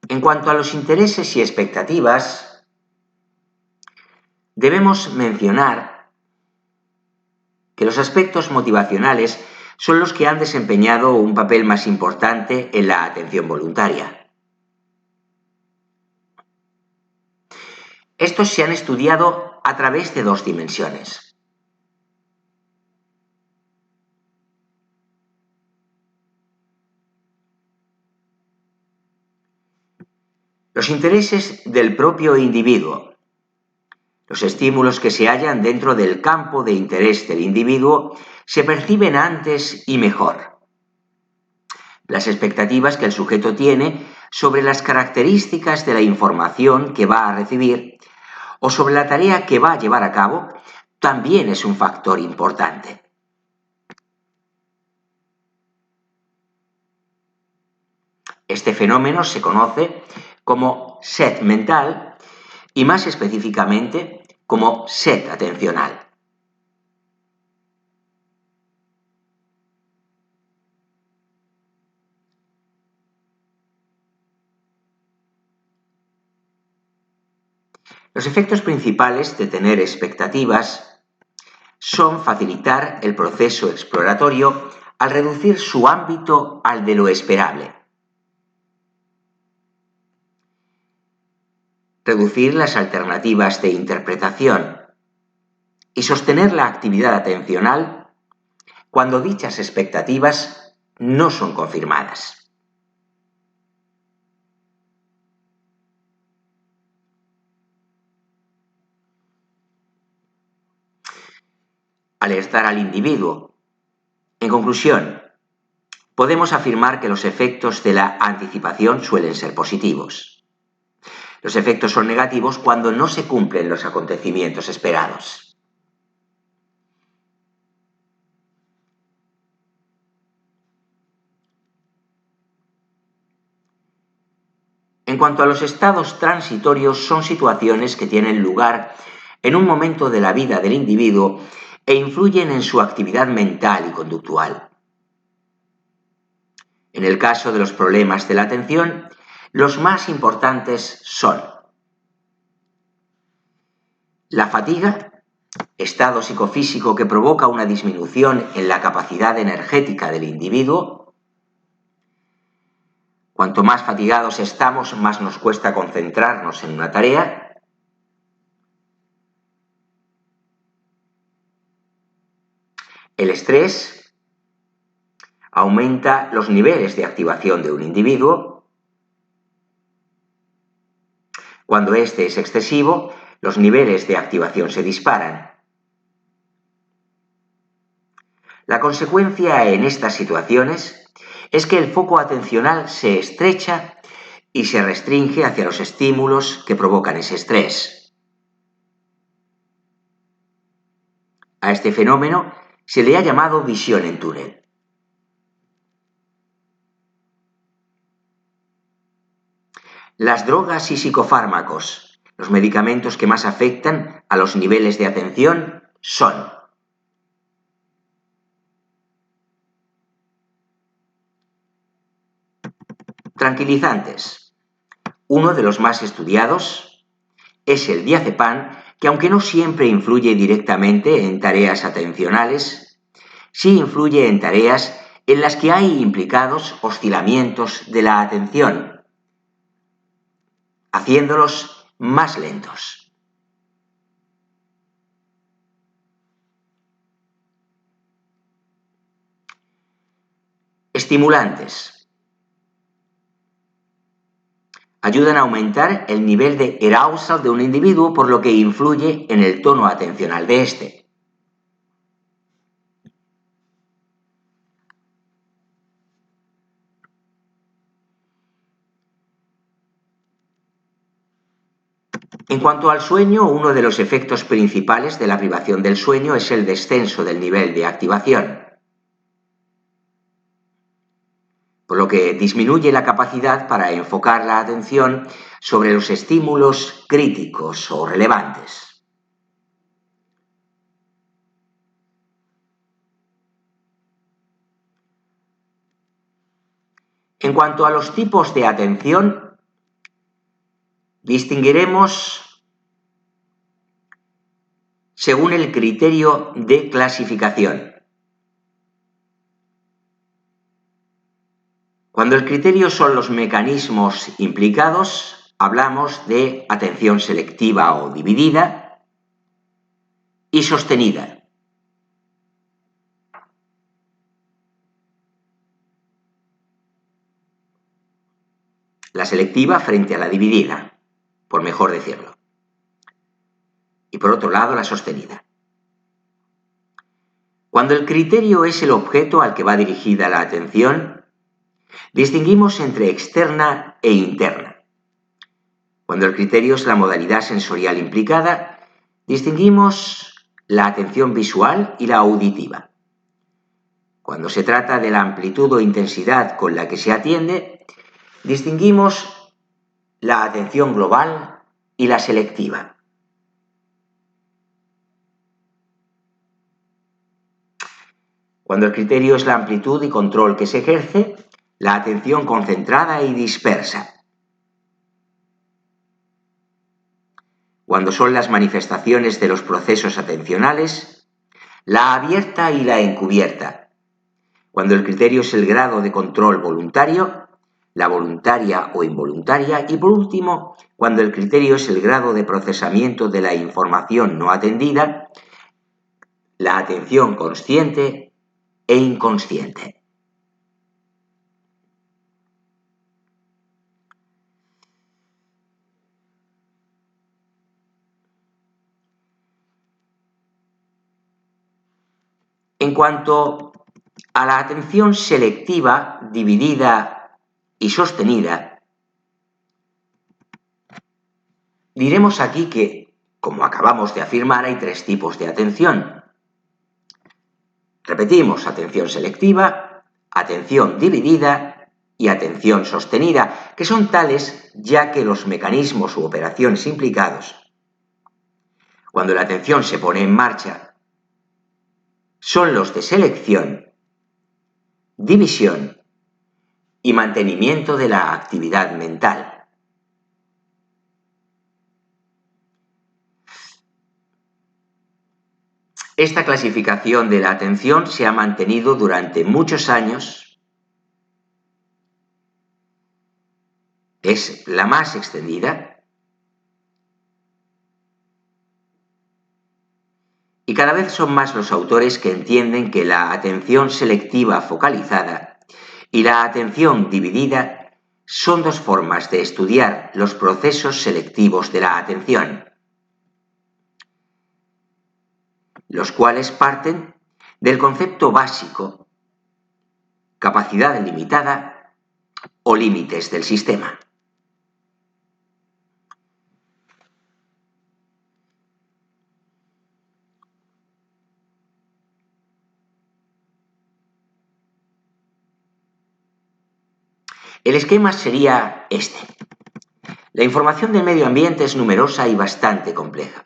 En cuanto a los intereses y expectativas, debemos mencionar que los aspectos motivacionales son los que han desempeñado un papel más importante en la atención voluntaria. Estos se han estudiado a través de dos dimensiones. Los intereses del propio individuo. Los estímulos que se hallan dentro del campo de interés del individuo se perciben antes y mejor. Las expectativas que el sujeto tiene sobre las características de la información que va a recibir o sobre la tarea que va a llevar a cabo también es un factor importante. Este fenómeno se conoce como set mental y más específicamente como set atencional. Los efectos principales de tener expectativas son facilitar el proceso exploratorio al reducir su ámbito al de lo esperable. Reducir las alternativas de interpretación y sostener la actividad atencional cuando dichas expectativas no son confirmadas. Alertar al individuo. En conclusión, podemos afirmar que los efectos de la anticipación suelen ser positivos. Los efectos son negativos cuando no se cumplen los acontecimientos esperados. En cuanto a los estados transitorios, son situaciones que tienen lugar en un momento de la vida del individuo e influyen en su actividad mental y conductual. En el caso de los problemas de la atención, los más importantes son la fatiga, estado psicofísico que provoca una disminución en la capacidad energética del individuo. Cuanto más fatigados estamos, más nos cuesta concentrarnos en una tarea. El estrés aumenta los niveles de activación de un individuo. Cuando este es excesivo, los niveles de activación se disparan. La consecuencia en estas situaciones es que el foco atencional se estrecha y se restringe hacia los estímulos que provocan ese estrés. A este fenómeno se le ha llamado visión en túnel. Las drogas y psicofármacos, los medicamentos que más afectan a los niveles de atención son tranquilizantes. Uno de los más estudiados es el diazepam, que aunque no siempre influye directamente en tareas atencionales, sí influye en tareas en las que hay implicados oscilamientos de la atención, haciéndolos más lentos. Estimulantes. Ayudan a aumentar el nivel de arousal de un individuo, por lo que influye en el tono atencional de éste. En cuanto al sueño, uno de los efectos principales de la privación del sueño es el descenso del nivel de activación, por lo que disminuye la capacidad para enfocar la atención sobre los estímulos críticos o relevantes. En cuanto a los tipos de atención, distinguiremos según el criterio de clasificación. Cuando el criterio son los mecanismos implicados, hablamos de atención selectiva o dividida y sostenida. La selectiva frente a la dividida, por mejor decirlo. Y por otro lado, la sostenida. Cuando el criterio es el objeto al que va dirigida la atención, distinguimos entre externa e interna. Cuando el criterio es la modalidad sensorial implicada, distinguimos la atención visual y la auditiva. Cuando se trata de la amplitud o intensidad con la que se atiende, distinguimos la atención global y la selectiva. Cuando el criterio es la amplitud y control que se ejerce, la atención concentrada y dispersa. Cuando son las manifestaciones de los procesos atencionales, la abierta y la encubierta. Cuando el criterio es el grado de control voluntario, la voluntaria o involuntaria, y por último, cuando el criterio es el grado de procesamiento de la información no atendida, la atención consciente e inconsciente. En cuanto a la atención selectiva, dividida y sostenida, diremos aquí que, como acabamos de afirmar, hay tres tipos de atención. Repetimos: atención selectiva, atención dividida y atención sostenida, que son tales ya que los mecanismos u operaciones implicados, cuando la atención se pone en marcha, son los de selección, división y mantenimiento de la actividad mental. Esta clasificación de la atención se ha mantenido durante muchos años, es la más extendida y cada vez son más los autores que entienden que la atención selectiva focalizada y la atención dividida son dos formas de estudiar los procesos selectivos de la atención, los cuales parten del concepto básico, capacidad limitada o límites del sistema. El esquema sería este. La información del medio ambiente es numerosa y bastante compleja.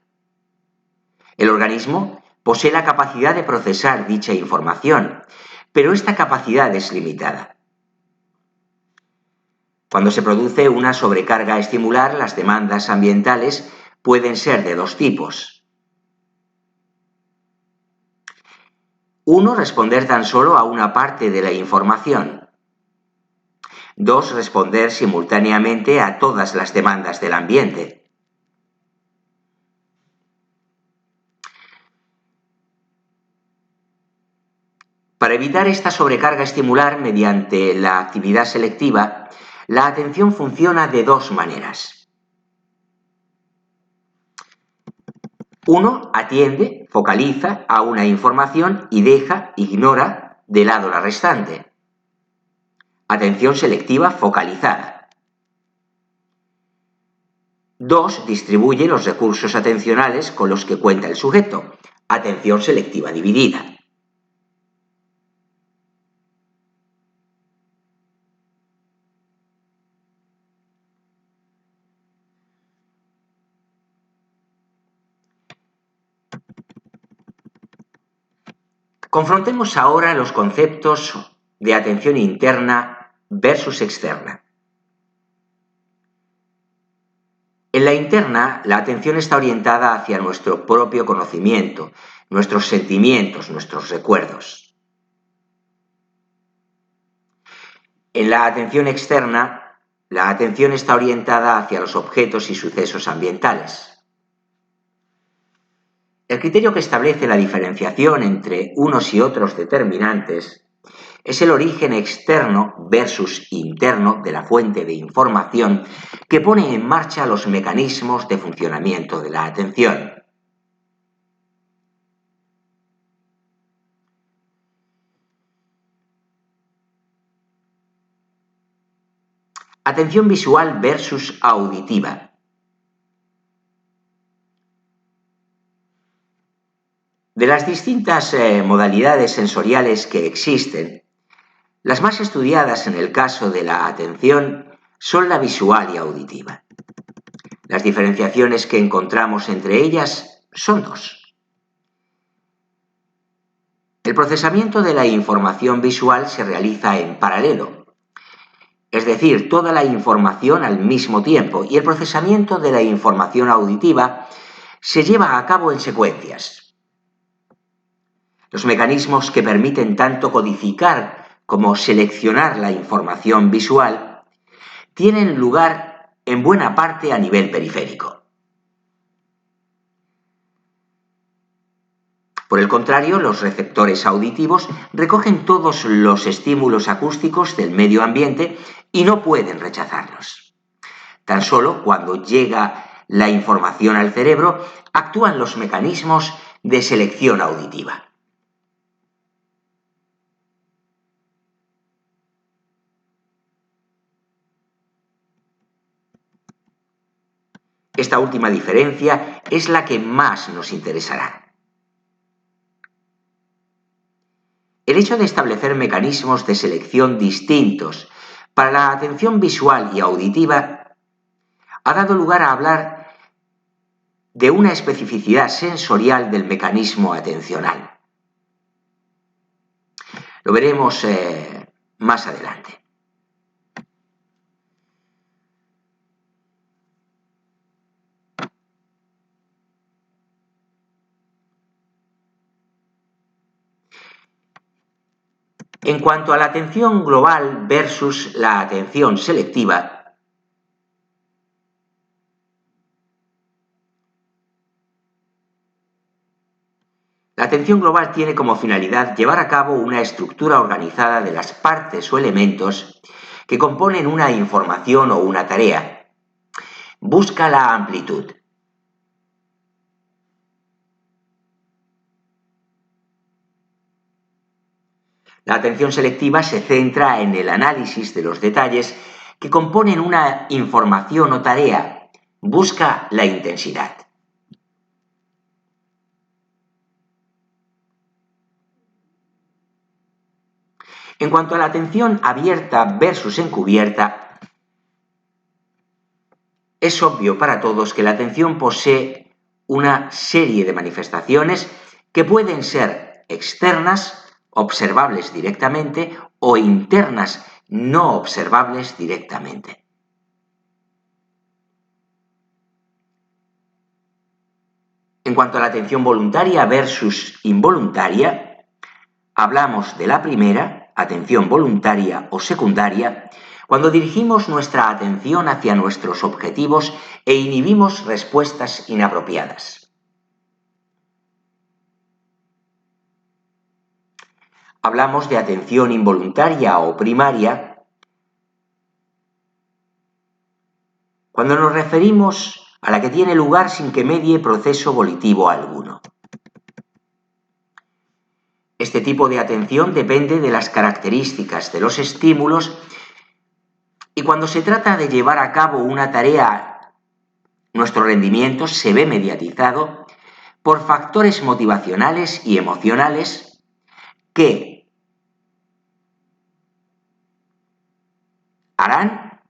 El organismo posee la capacidad de procesar dicha información, pero esta capacidad es limitada. Cuando se produce una sobrecarga estimular, las demandas ambientales pueden ser de dos tipos. Uno, responder tan solo a una parte de la información. Dos, responder simultáneamente a todas las demandas del ambiente. Para evitar esta sobrecarga estimular mediante la actividad selectiva, la atención funciona de dos maneras. Uno, atiende, focaliza a una información y ignora de lado la restante. Atención selectiva focalizada. Dos, distribuye los recursos atencionales con los que cuenta el sujeto. Atención selectiva dividida. Confrontemos ahora los conceptos de atención interna versus externa. En la interna, la atención está orientada hacia nuestro propio conocimiento, nuestros sentimientos, nuestros recuerdos. En la atención externa, la atención está orientada hacia los objetos y sucesos ambientales. El criterio que establece la diferenciación entre unos y otros determinantes es el origen externo versus interno de la fuente de información que pone en marcha los mecanismos de funcionamiento de la atención. Atención visual versus auditiva. De las distintas modalidades sensoriales que existen, las más estudiadas en el caso de la atención son la visual y auditiva. Las diferenciaciones que encontramos entre ellas son dos. El procesamiento de la información visual se realiza en paralelo, es decir, toda la información al mismo tiempo, y el procesamiento de la información auditiva se lleva a cabo en secuencias. Los mecanismos que permiten tanto codificar como seleccionar la información visual tienen lugar en buena parte a nivel periférico. Por el contrario, los receptores auditivos recogen todos los estímulos acústicos del medio ambiente y no pueden rechazarlos. Tan solo cuando llega la información al cerebro, actúan los mecanismos de selección auditiva. Esta última diferencia es la que más nos interesará. El hecho de establecer mecanismos de selección distintos para la atención visual y auditiva ha dado lugar a hablar de una especificidad sensorial del mecanismo atencional. Lo veremos más adelante. En cuanto a la atención global versus la atención selectiva, la atención global tiene como finalidad llevar a cabo una estructura organizada de las partes o elementos que componen una información o una tarea. Busca la amplitud. La atención selectiva se centra en el análisis de los detalles que componen una información o tarea. Busca la intensidad. En cuanto a la atención abierta versus encubierta, es obvio para todos que la atención posee una serie de manifestaciones que pueden ser externas, observables directamente, o internas, no observables directamente. En cuanto a la atención voluntaria versus involuntaria, hablamos de la primera, atención voluntaria o secundaria, cuando dirigimos nuestra atención hacia nuestros objetivos e inhibimos respuestas inapropiadas. Hablamos de atención involuntaria o primaria cuando nos referimos a la que tiene lugar sin que medie proceso volitivo alguno. Este tipo de atención depende de las características de los estímulos y cuando se trata de llevar a cabo una tarea, nuestro rendimiento se ve mediatizado por factores motivacionales y emocionales que harán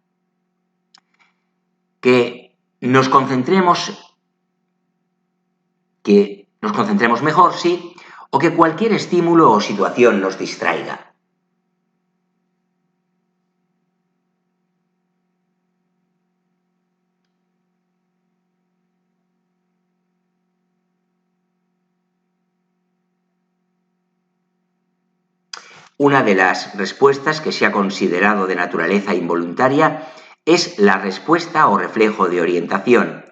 que nos concentremos mejor, sí, o que cualquier estímulo o situación nos distraiga. Una de las respuestas que se ha considerado de naturaleza involuntaria es la respuesta o reflejo de orientación.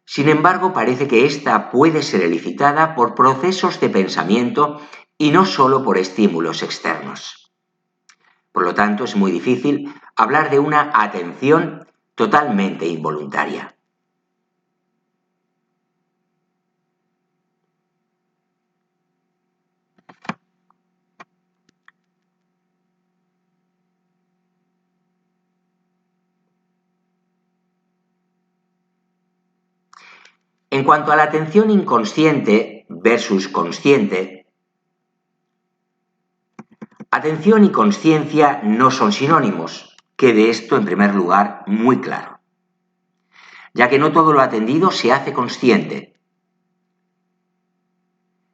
Sin embargo, parece que ésta puede ser elicitada por procesos de pensamiento y no solo por estímulos externos. Por lo tanto, es muy difícil hablar de una atención totalmente involuntaria. En cuanto a la atención inconsciente versus consciente, atención y consciencia no son sinónimos, quede esto en primer lugar muy claro, ya que no todo lo atendido se hace consciente.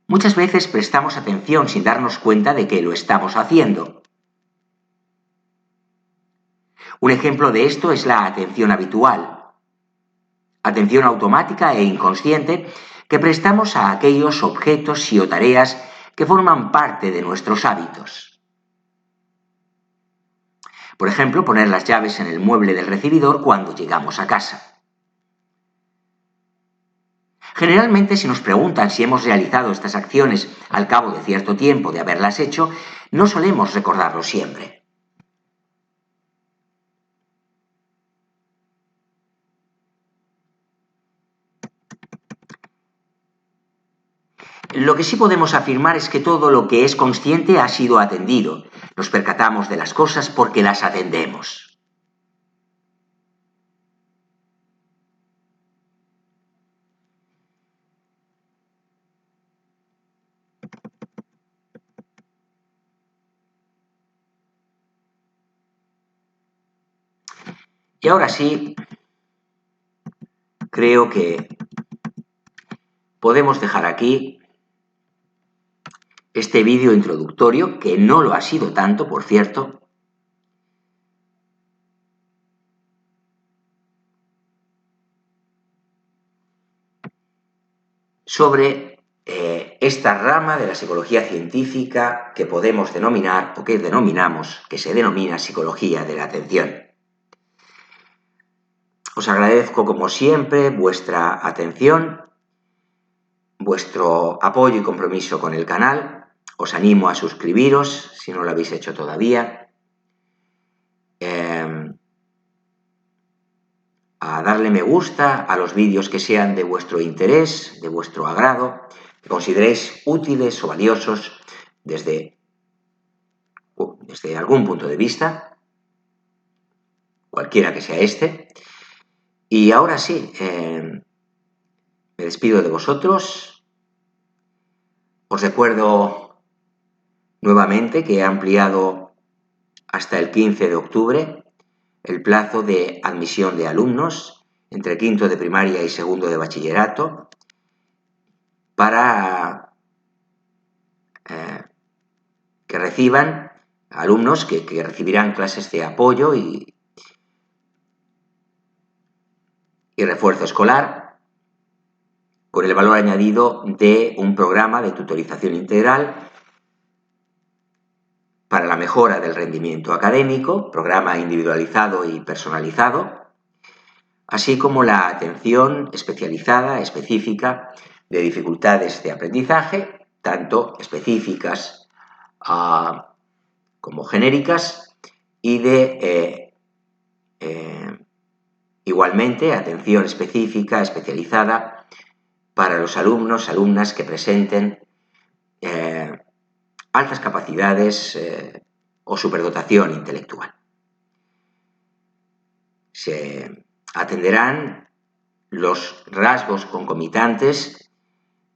Muchas veces prestamos atención sin darnos cuenta de que lo estamos haciendo. Un ejemplo de esto es la atención habitual, atención automática e inconsciente que prestamos a aquellos objetos y o tareas que forman parte de nuestros hábitos. Por ejemplo, poner las llaves en el mueble del recibidor cuando llegamos a casa. Generalmente, si nos preguntan si hemos realizado estas acciones al cabo de cierto tiempo de haberlas hecho, no solemos recordarlo siempre. Lo que sí podemos afirmar es que todo lo que es consciente ha sido atendido. Nos percatamos de las cosas porque las atendemos. Y ahora sí, creo que podemos dejar aquí este vídeo introductorio, que no lo ha sido tanto, por cierto, sobre esta rama de la psicología científica que podemos denominar, o que denominamos, que se denomina psicología de la atención. Os agradezco, como siempre, vuestra atención, vuestro apoyo y compromiso con el canal. Os animo a suscribiros si no lo habéis hecho todavía, a darle me gusta a los vídeos que sean de vuestro interés, de vuestro agrado, que consideréis útiles o valiosos desde algún punto de vista, cualquiera que sea este. Y ahora sí, me despido de vosotros. Os recuerdo nuevamente que he ampliado hasta el 15 de octubre el plazo de admisión de alumnos entre quinto de primaria y segundo de bachillerato para que reciban alumnos que recibirán clases de apoyo y refuerzo escolar, con el valor añadido de un programa de tutorización integral para la mejora del rendimiento académico, programa individualizado y personalizado, así como la atención especializada, específica, de dificultades de aprendizaje, tanto específicas como genéricas, y de igualmente atención específica, especializada, para los alumnos, alumnas que presenten altas capacidades o superdotación intelectual. Se atenderán los rasgos concomitantes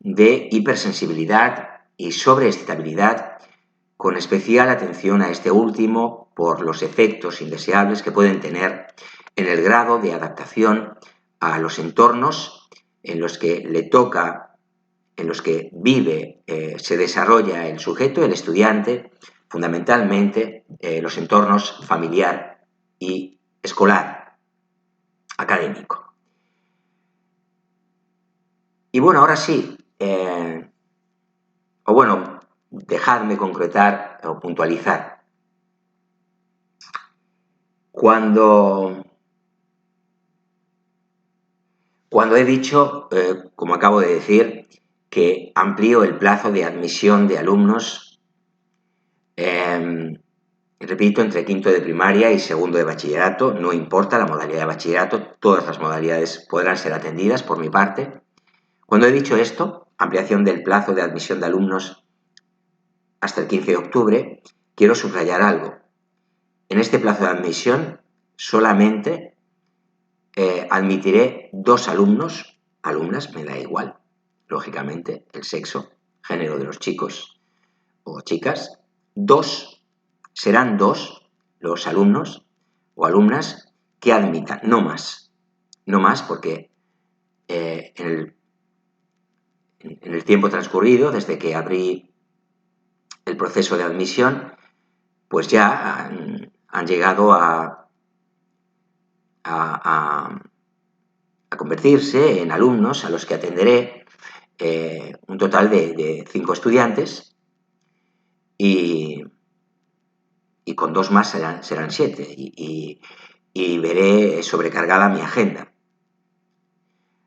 de hipersensibilidad y sobreexcitabilidad, con especial atención a este último por los efectos indeseables que pueden tener en el grado de adaptación a los entornos en los que le toca, en los que vive, se desarrolla el sujeto, el estudiante, fundamentalmente los entornos familiar y escolar, académico. Y bueno, ahora sí, dejadme concretar o puntualizar. Cuando he dicho, como acabo de decir, que amplío el plazo de admisión de alumnos, repito, entre quinto de primaria y segundo de bachillerato, no importa la modalidad de bachillerato, todas las modalidades podrán ser atendidas por mi parte. Cuando he dicho esto, ampliación del plazo de admisión de alumnos hasta el 15 de octubre, quiero subrayar algo. En este plazo de admisión solamente admitiré 2 alumnos, alumnas, me da igual, lógicamente, el sexo, género de los chicos o chicas. Serán 2 los alumnos o alumnas que admitan, no más. No más porque en el tiempo transcurrido, desde que abrí el proceso de admisión, pues ya han llegado a convertirse en alumnos a los que atenderé un total de 5 estudiantes y con 2 más serán 7 y veré sobrecargada mi agenda.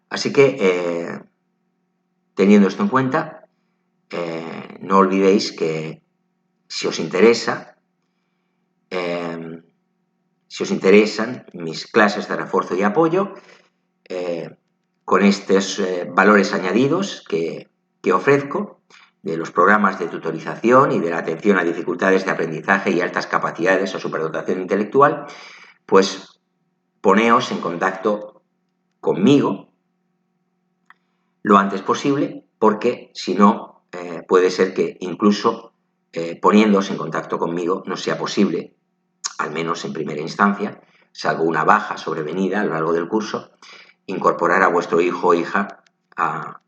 Así que teniendo esto en cuenta, no olvidéis que si os interesan mis clases de refuerzo y apoyo, con estos valores añadidos que ofrezco, de los programas de tutorización y de la atención a dificultades de aprendizaje y altas capacidades o superdotación intelectual, pues poneos en contacto conmigo lo antes posible, porque si no, puede ser que incluso poniéndoos en contacto conmigo no sea posible, al menos en primera instancia, salvo una baja sobrevenida a lo largo del curso, incorporar a vuestro hijo o hija a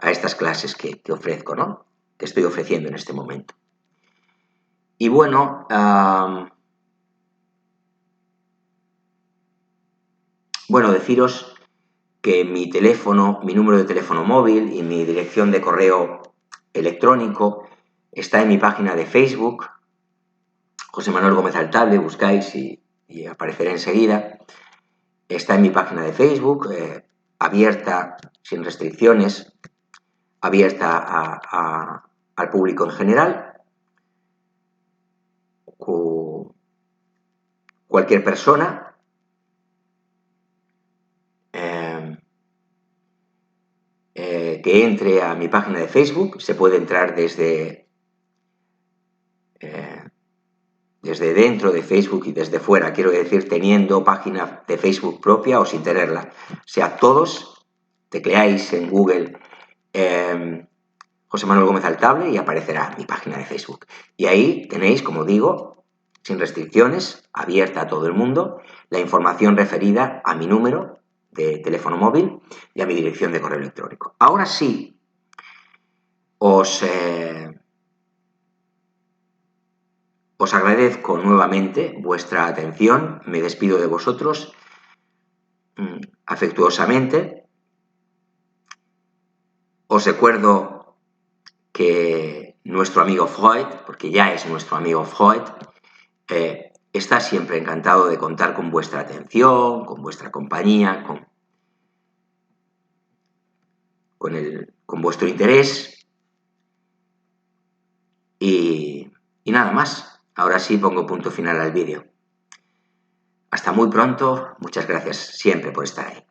estas clases que ofrezco, ¿no? Que estoy ofreciendo en este momento. Y bueno, deciros que mi número de teléfono móvil y mi dirección de correo electrónico está en mi página de Facebook, José Manuel Gómez Altable, buscáis y apareceré enseguida. Está en mi página de Facebook, abierta, sin restricciones, abierta al público en general. Cualquier persona que entre a mi página de Facebook, se puede entrar desde dentro de Facebook y desde fuera, quiero decir, teniendo página de Facebook propia o sin tenerla. O sea, todos tecleáis en Google José Manuel Gómez Altable y aparecerá mi página de Facebook. Y ahí tenéis, como digo, sin restricciones, abierta a todo el mundo, la información referida a mi número de teléfono móvil y a mi dirección de correo electrónico. Ahora sí, os agradezco nuevamente vuestra atención, me despido de vosotros afectuosamente. Os recuerdo que nuestro amigo Freud, porque ya es nuestro amigo Freud, está siempre encantado de contar con vuestra atención, con vuestra compañía, con vuestro interés. Y nada más. Ahora sí pongo punto final al vídeo. Hasta muy pronto. Muchas gracias siempre por estar ahí.